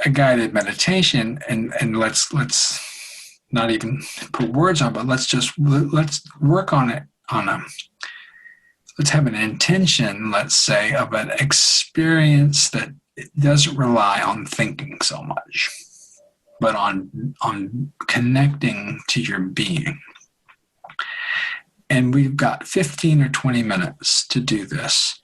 a guided meditation, and let's not even put words on, but let's work on it let's have an intention, let's say, of an experience that doesn't rely on thinking so much, but on connecting to your being. And we've got 15 or 20 minutes to do this.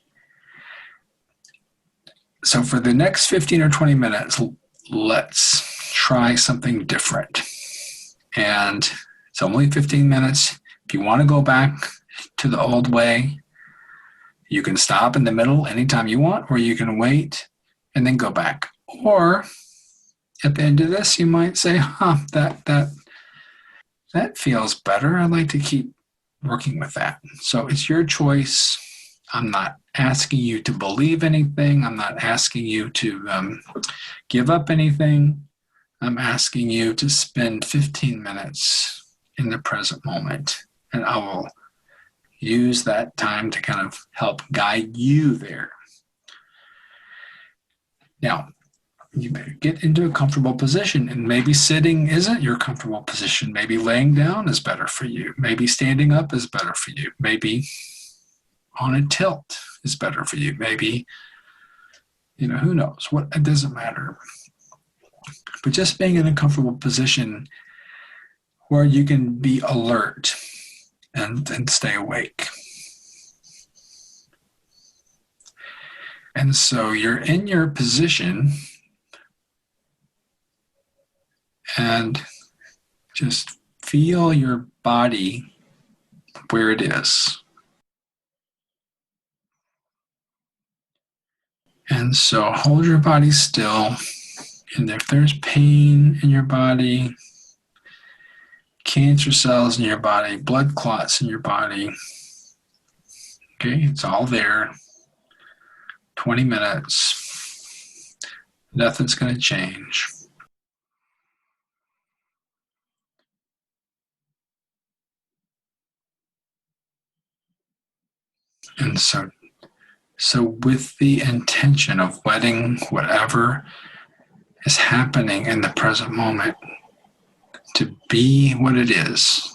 So for the next 15 or 20 minutes, let's try something different. And it's only 15 minutes. If you want to go back to the old way, you can stop in the middle anytime you want, or you can wait and then go back. Or at the end of this, you might say, that feels better. I'd like to keep working with that. So it's your choice. I'm not asking you to believe anything. I'm not asking you to give up anything. I'm asking you to spend 15 minutes in the present moment, and I will use that time to kind of help guide you there. Now, you better get into a comfortable position, and maybe sitting isn't your comfortable position. Maybe laying down is better for you. Maybe standing up is better for you. Maybe on a tilt is better for you. Maybe, who knows? It doesn't matter. But just being in a comfortable position where you can be alert and stay awake. And so you're in your position, and just feel your body where it is. And so hold your body still. And if there's pain in your body, cancer cells in your body, blood clots in your body, okay, it's all there. 20 minutes. Nothing's going to change. And so with the intention of letting whatever is happening in the present moment to be what it is.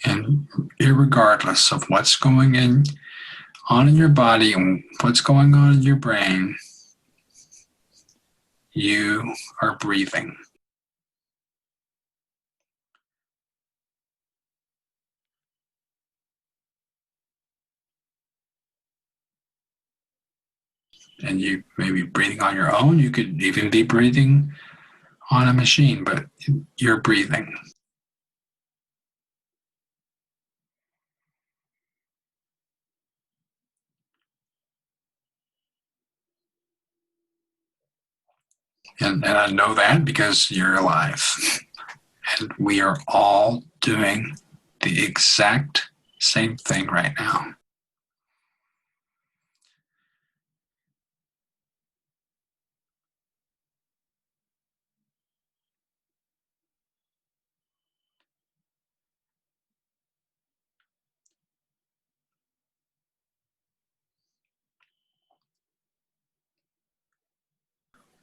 And irregardless of what's going on in your body and what's going on in your brain, you are breathing. And you may be breathing on your own. You could even be breathing on a machine, but you're breathing. And I know that because you're alive. And we are all doing the exact same thing right now.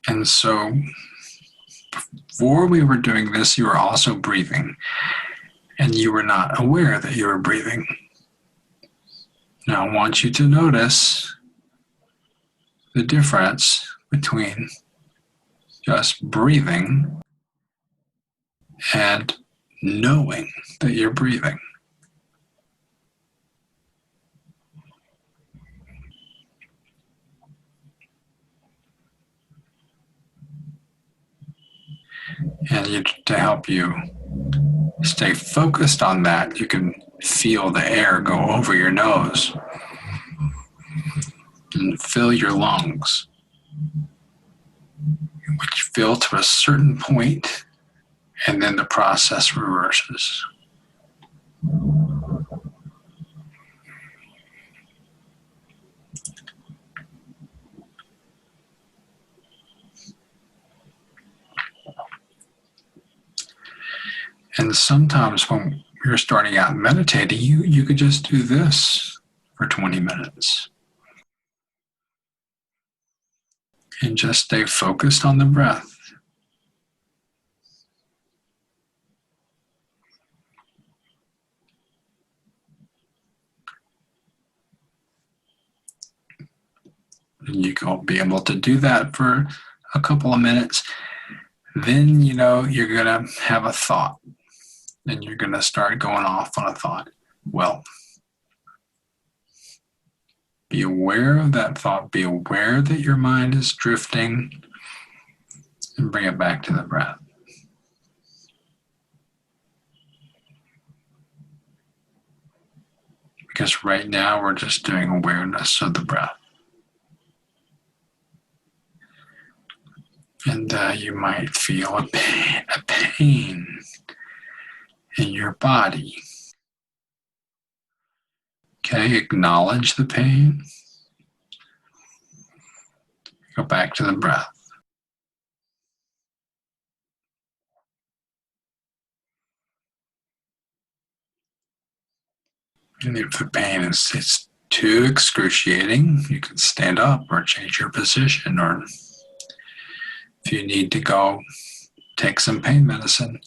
And so before we were doing this, you were also breathing, and you were not aware that you were breathing. Now I want you to notice the difference between just breathing and knowing that you're breathing. And to help you stay focused on that, you can feel the air go over your nose. and fill your lungs, which fill to a certain point, and then the process reverses. And sometimes when you're starting out meditating, you could just do this for 20 minutes. And just stay focused on the breath. And you'll be able to do that for a couple of minutes. Then, you're going to have a thought. And you're going to start going off on a thought. Well, be aware of that thought. Be aware that your mind is drifting. And bring it back to the breath. Because right now we're just doing awareness of the breath. And you might feel a pain in your body. Okay, acknowledge the pain. Go back to the breath. And if the pain is too excruciating, you can stand up or change your position, or if you need to go take some pain medicine,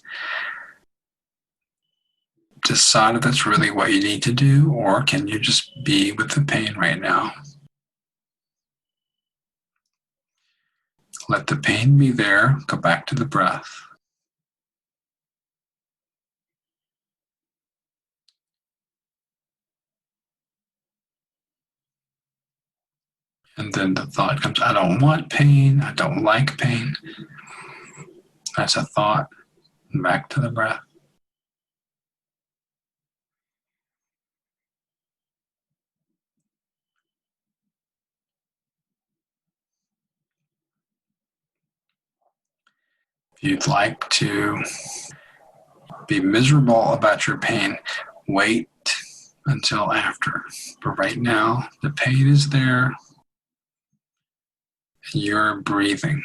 decide if that's really what you need to do, or can you just be with the pain right now? Let the pain be there. Go back to the breath. And then the thought comes, I don't want pain. I don't like pain. That's a thought. And back to the breath. If you'd like to be miserable about your pain, wait until after. But right now, the pain is there. And you're breathing.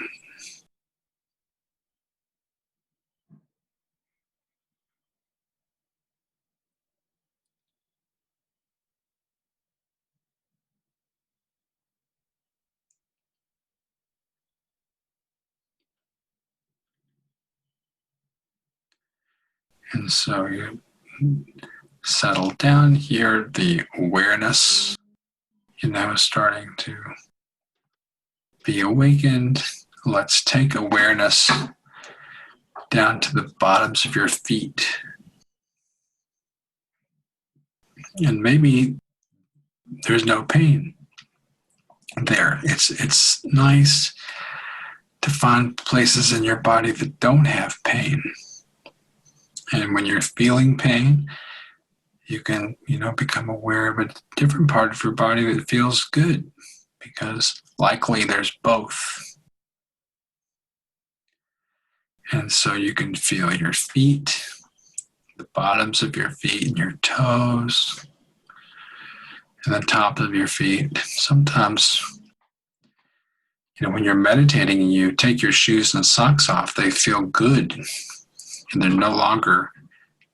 And so you settle down here, the awareness, is starting to be awakened. Let's take awareness down to the bottoms of your feet. And maybe there's no pain there. It's nice to find places in your body that don't have pain. And when you're feeling pain, you can, become aware of a different part of your body that feels good, because likely there's both. And so you can feel your feet, the bottoms of your feet and your toes, and the top of your feet. Sometimes, when you're meditating and you take your shoes and socks off, they feel good. And they're no longer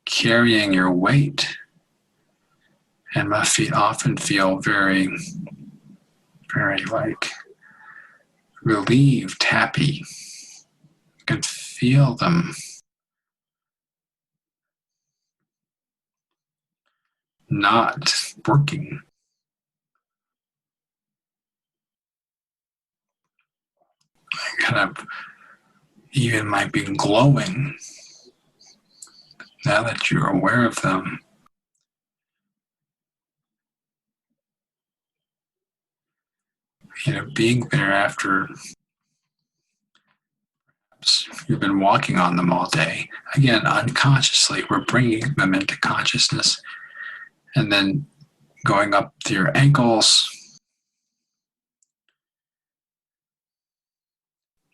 carrying your weight. And my feet often feel very, very relieved, happy. You can feel them not working. Kind of even might be glowing now that you're aware of them. Being there after you've been walking on them all day. Again, unconsciously, we're bringing them into consciousness, and then going up to your ankles,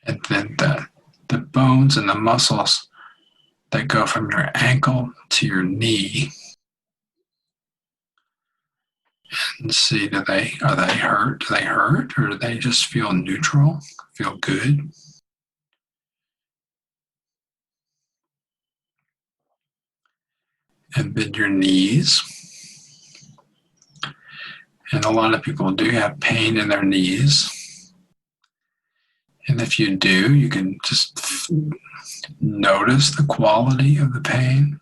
And then the bones and the muscles that go from your ankle to your knee. And see, are they hurt? Do they hurt, or do they just feel neutral, feel good? And then your knees. And a lot of people do have pain in their knees. And if you do, you can just notice the quality of the pain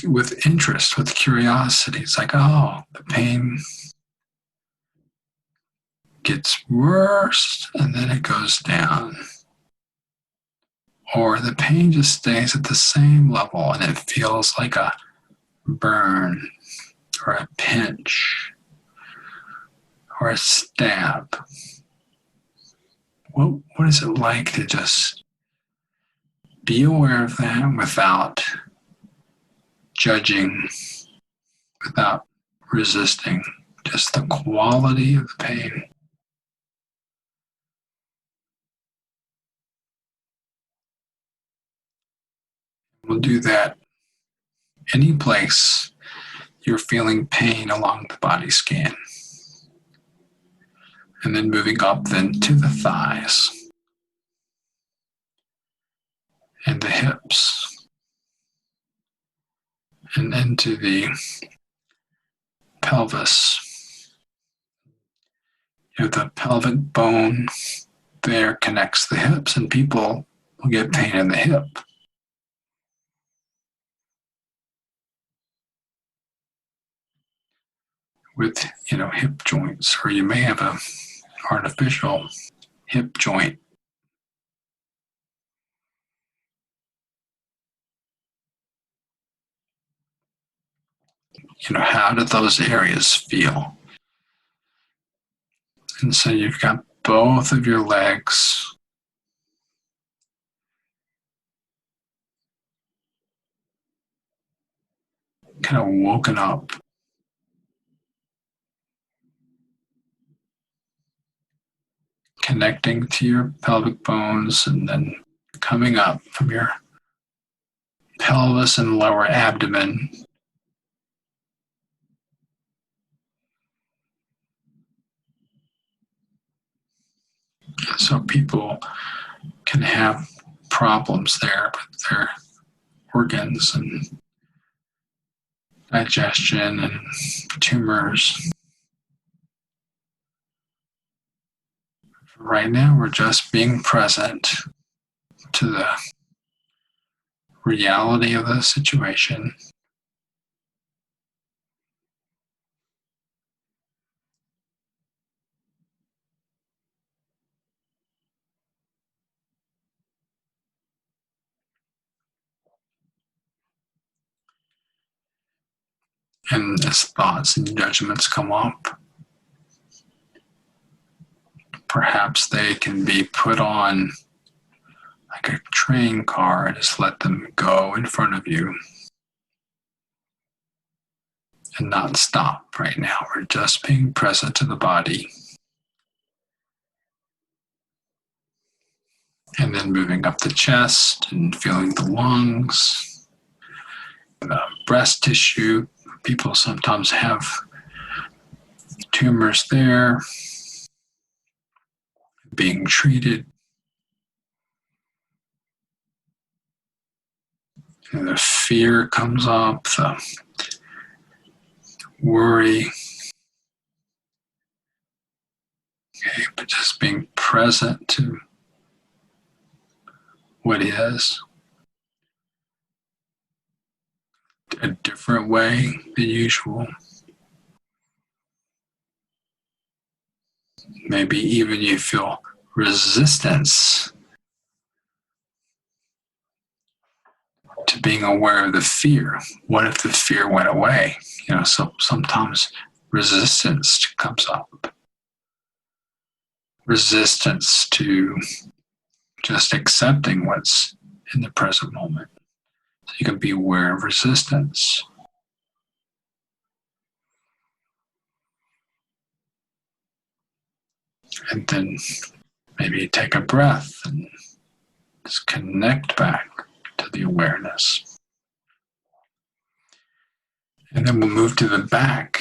with interest, with curiosity. It's like, oh, the pain gets worse and then it goes down. Or the pain just stays at the same level and it feels like a burn or a pinch or a stab. What is it like to just be aware of that without judging, without resisting, just the quality of the pain? We'll do that any place you're feeling pain along the body scan. And then moving up then to the thighs and the hips and into the pelvis. The pelvic bone there connects the hips, and people will get pain in the hip. With hip joints, or you may have a artificial hip joint. How do those areas feel? And so you've got both of your legs kind of woken up. Connecting to your pelvic bones and then coming up from your pelvis and lower abdomen. So people can have problems there with their organs and digestion and tumors. Right now, we're just being present to the reality of the situation. And as thoughts and judgments come up, perhaps they can be put on like a train car and just let them go in front of you and not stop right now. We're just being present to the body. And then moving up the chest and feeling the lungs, the breast tissue. People sometimes have tumors there being treated. And the fear comes up, the worry. Okay, but just being present to what is. A different way than usual. Maybe even you feel resistance to being aware of the fear. What if the fear went away? So sometimes resistance comes up. Resistance to just accepting what's in the present moment. So you can be aware of resistance. And then maybe take a breath and just connect back to the awareness. And then we'll move to the back.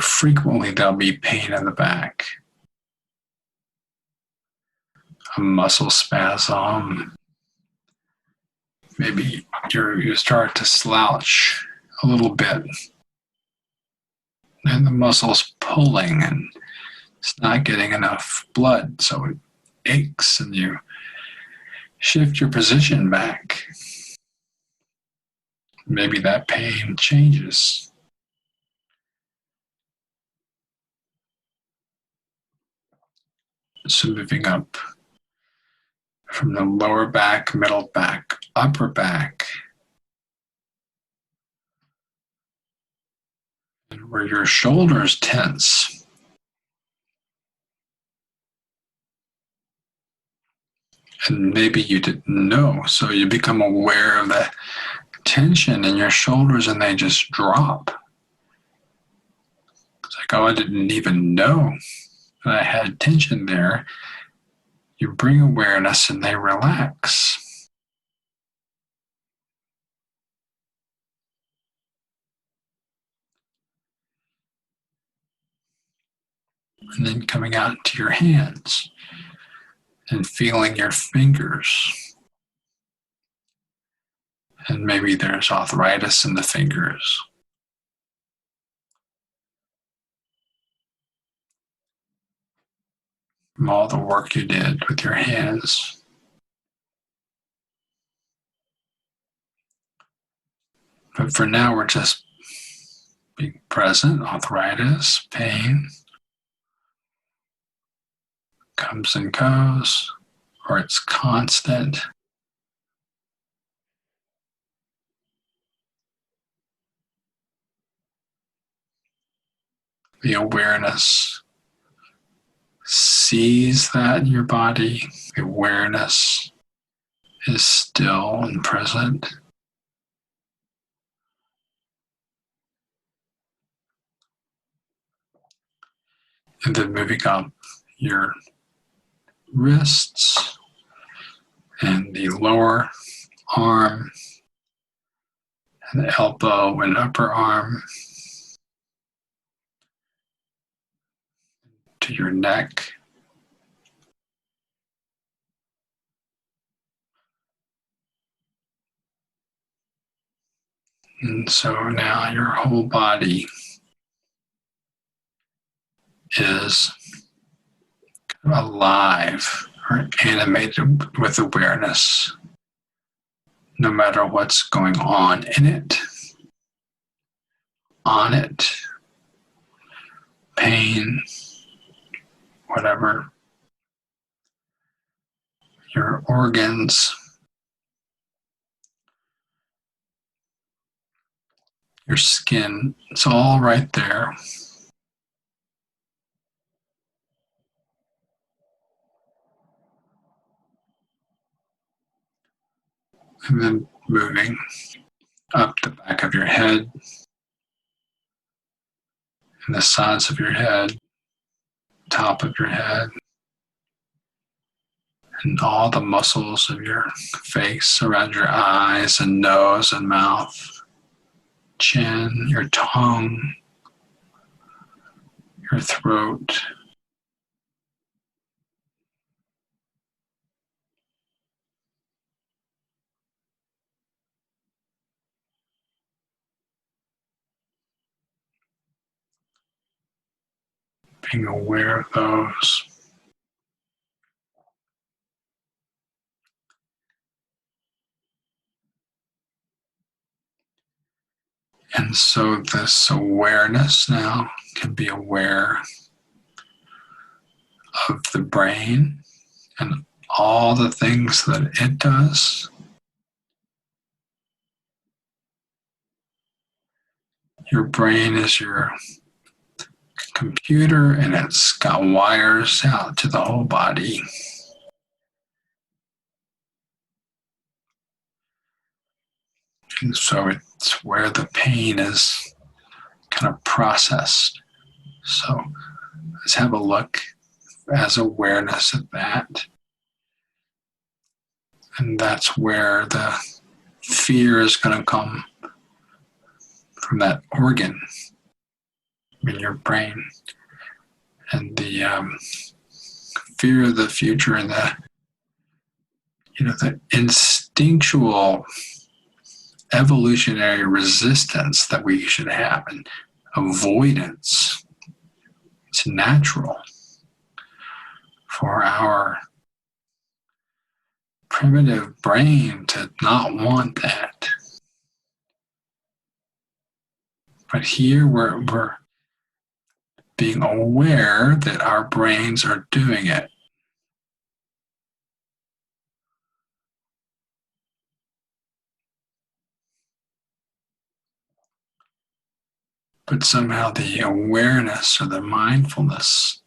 Frequently there'll be pain in the back, a muscle spasm. Maybe you start to slouch a little bit, and the muscle's pulling and it's not getting enough blood, so it aches, and you shift your position back. Maybe that pain changes. So moving up from the lower back, middle back, upper back, and where your shoulders tense. And maybe you didn't know, so you become aware of the tension in your shoulders and they just drop. It's like, oh, I didn't even know that I had tension there. You bring awareness and they relax. And then coming out to your hands and feeling your fingers. And maybe there's arthritis in the fingers. From all the work you did with your hands. But for now, we're just being present. Arthritis, pain, comes and goes, or it's constant. The awareness sees that in your body. The awareness is still and present. And then moving up your wrists and the lower arm and the elbow and upper arm to your neck. And so now your whole body is alive or animated with awareness, no matter what's going on in it, on it, pain, whatever. Your organs, your skin, it's all right there. And then moving up the back of your head and the sides of your head, top of your head, and all the muscles of your face around your eyes and nose and mouth, chin, your tongue, your throat. Being aware of those. And so this awareness now can be aware of the brain and all the things that it does. Your brain is your computer and it's got wires out to the whole body. And so it's where the pain is kind of processed. So let's have a look as awareness of that. And that's where the fear is going to come from, that organ in your brain. And the fear of the future and the instinctual evolutionary resistance that we should have, and avoidance. It's natural for our primitive brain to not want that. But here we're being aware that our brains are doing it. But somehow the awareness or the mindfulness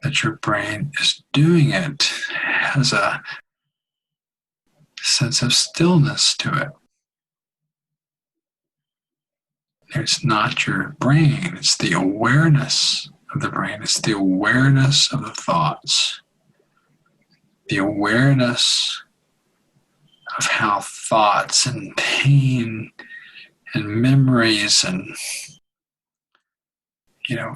that your brain is doing it has a sense of stillness to it. It's not your brain, it's the awareness of the brain, it's the awareness of the thoughts, the awareness of how thoughts and pain and memories and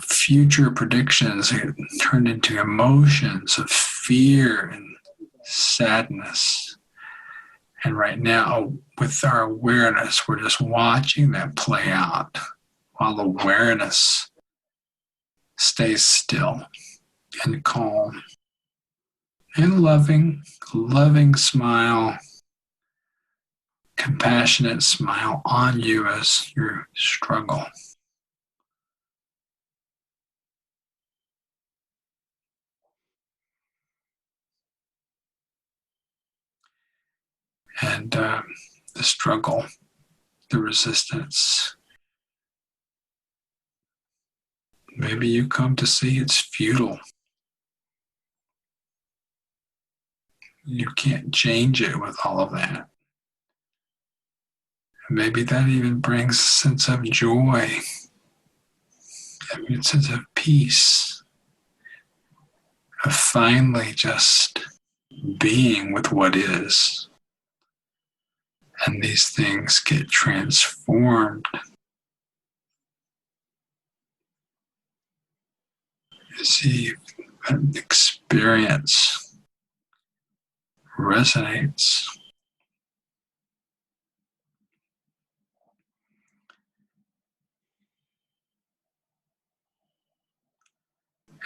future predictions get turned into emotions of fear and sadness. And right now, with our awareness, we're just watching that play out while awareness stays still and calm and loving smile, compassionate smile on you as you struggle. And the struggle, the resistance. Maybe you come to see it's futile. You can't change it with all of that. Maybe that even brings a sense of joy, a sense of peace, of finally just being with what is. And these things get transformed as the experience resonates.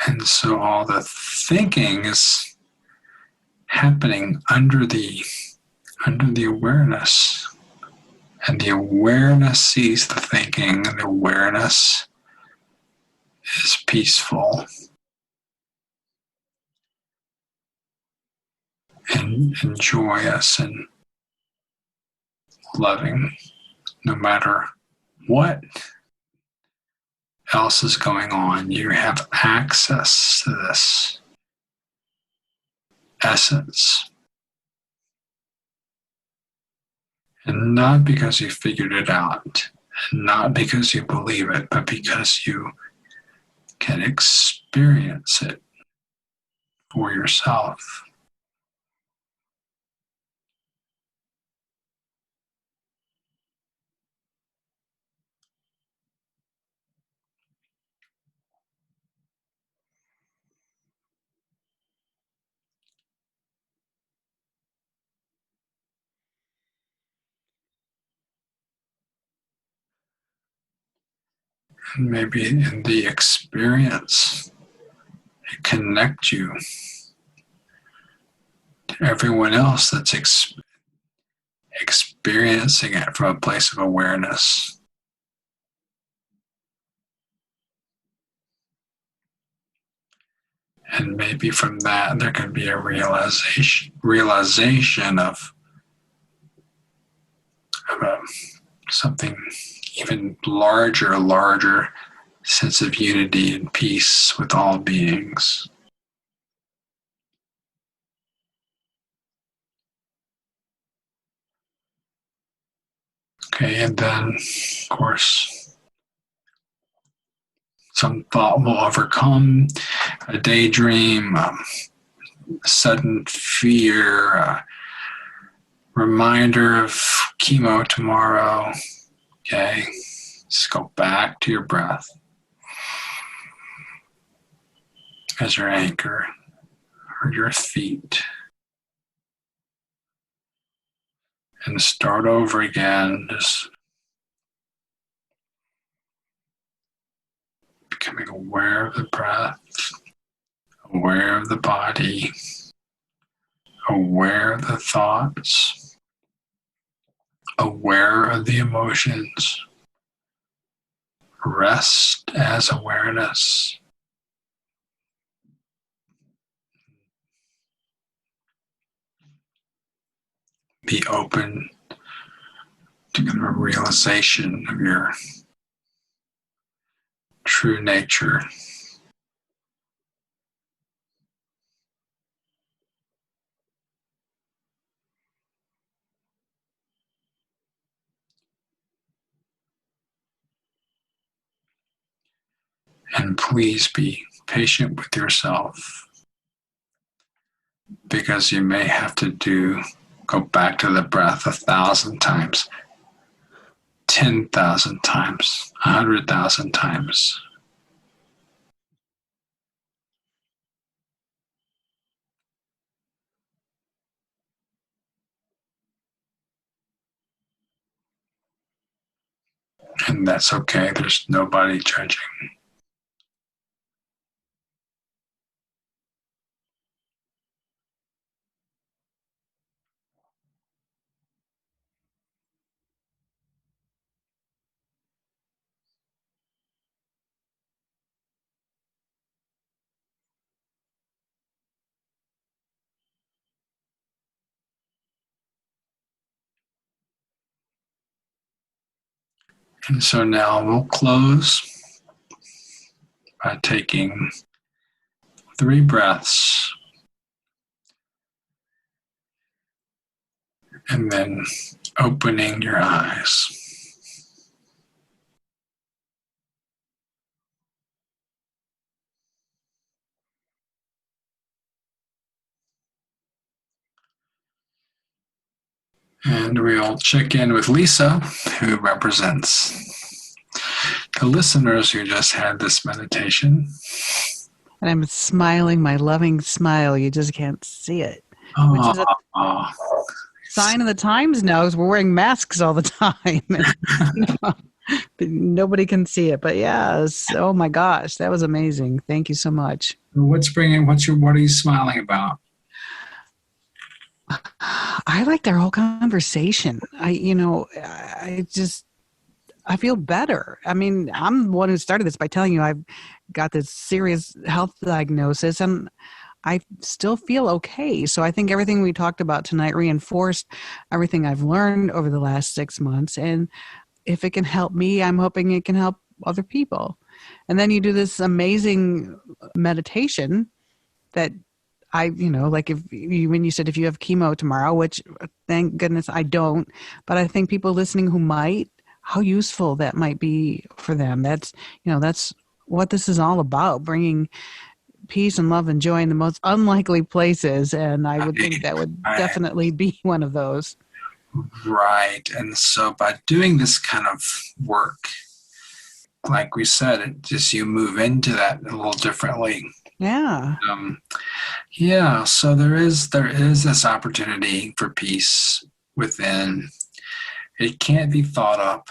And so all the thinking is happening under the awareness. And the awareness sees the thinking, and the awareness is peaceful and joyous and loving, no matter what else is going on. You have access to this essence. And not because you figured it out, and not because you believe it, but because you can experience it for yourself. And maybe in the experience, it connects you to everyone else that's experiencing it from a place of awareness. And maybe from that, there can be a realization of something even larger sense of unity and peace with all beings. Okay, and then, of course, some thought will overcome a daydream, sudden fear, a reminder of chemo tomorrow. Okay, just go back to your breath as your anchor, or your feet. And start over again, just becoming aware of the breath, aware of the body, aware of the thoughts, aware of the emotions. Rest as awareness. Be open to the realization of your true nature. And please be patient with yourself, because you may have to go back to the breath 1,000 times, 10,000 times, 100,000 times. And that's okay. There's nobody judging. And so now we'll close by taking 3 breaths and then opening your eyes. And we'll check in with Lisa, who represents the listeners who just had this meditation. And I'm smiling my loving smile. You just can't see it. Which is a sign of the times now, because we're wearing masks all the time. But nobody can see it. But yes, oh my gosh, that was amazing. Thank you so much. What are you smiling about? I liked our whole conversation. I feel better. I mean, I'm the one who started this by telling you I've got this serious health diagnosis and I still feel okay. So I think everything we talked about tonight reinforced everything I've learned over the last 6 months. And if it can help me, I'm hoping it can help other people. And then you do this amazing meditation that like when you said if you have chemo tomorrow, which thank goodness I don't, but I think people listening who might, how useful that might be for them. That's what this is all about, bringing peace and love and joy in the most unlikely places. And I would think that would definitely be one of those. Right. And so by doing this kind of work, like we said, it just, you move into that a little differently. Yeah. So there is this opportunity for peace within. It can't be thought up,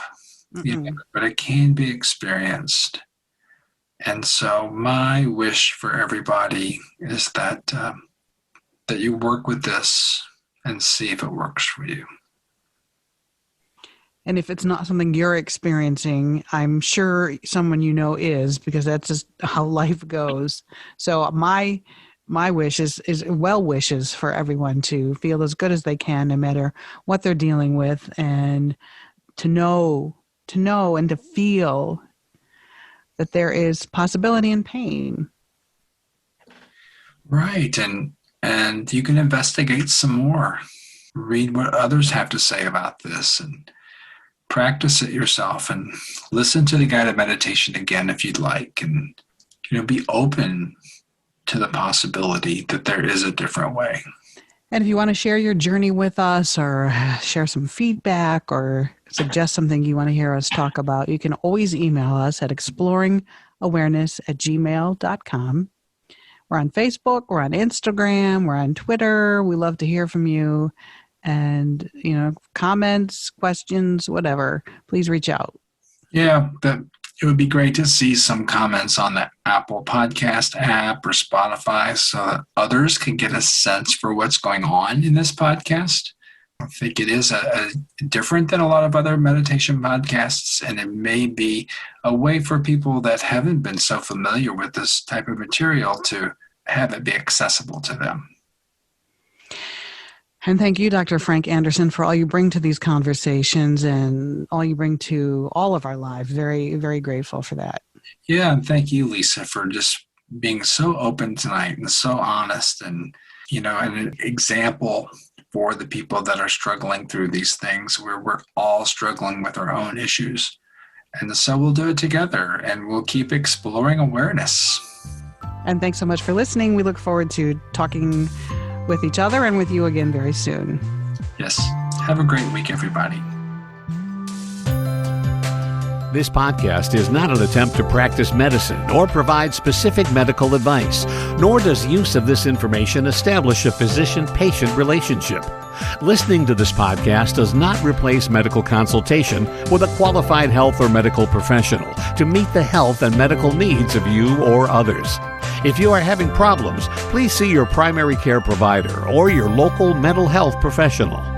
but it can be experienced. And so my wish for everybody is that that you work with this and see if it works for you. And if it's not something you're experiencing, I'm sure someone is, because that's just how life goes. So my wish is well wishes for everyone to feel as good as they can, no matter what they're dealing with, and to know and to feel that there is possibility in pain. Right. And you can investigate some more. Read what others have to say about this, and practice it yourself and listen to the guided meditation again if you'd like, and be open to the possibility that there is a different way. And if you want to share your journey with us or share some feedback or suggest something you want to hear us talk about, you can always email us at exploringawareness@gmail.com. We're on Facebook, we're on Instagram, we're on Twitter. We love to hear from you. And, comments, questions, whatever, please reach out. Yeah, it would be great to see some comments on the Apple Podcast app or Spotify so that others can get a sense for what's going on in this podcast. I think it is different than a lot of other meditation podcasts, and it may be a way for people that haven't been so familiar with this type of material to have it be accessible to them. And thank you, Dr. Frank Anderson, for all you bring to these conversations and all you bring to all of our lives. Very, very grateful for that. Yeah, and thank you, Lisa, for just being so open tonight and so honest and, an example for the people that are struggling through these things where we're all struggling with our own issues. And so we'll do it together and we'll keep exploring awareness. And thanks so much for listening. We look forward to talking with each other and with you again very soon. Yes. Have a great week, everybody. This podcast is not an attempt to practice medicine or provide specific medical advice, nor does use of this information establish a physician-patient relationship. Listening to this podcast does not replace medical consultation with a qualified health or medical professional to meet the health and medical needs of you or others. If you are having problems, please see your primary care provider or your local mental health professional.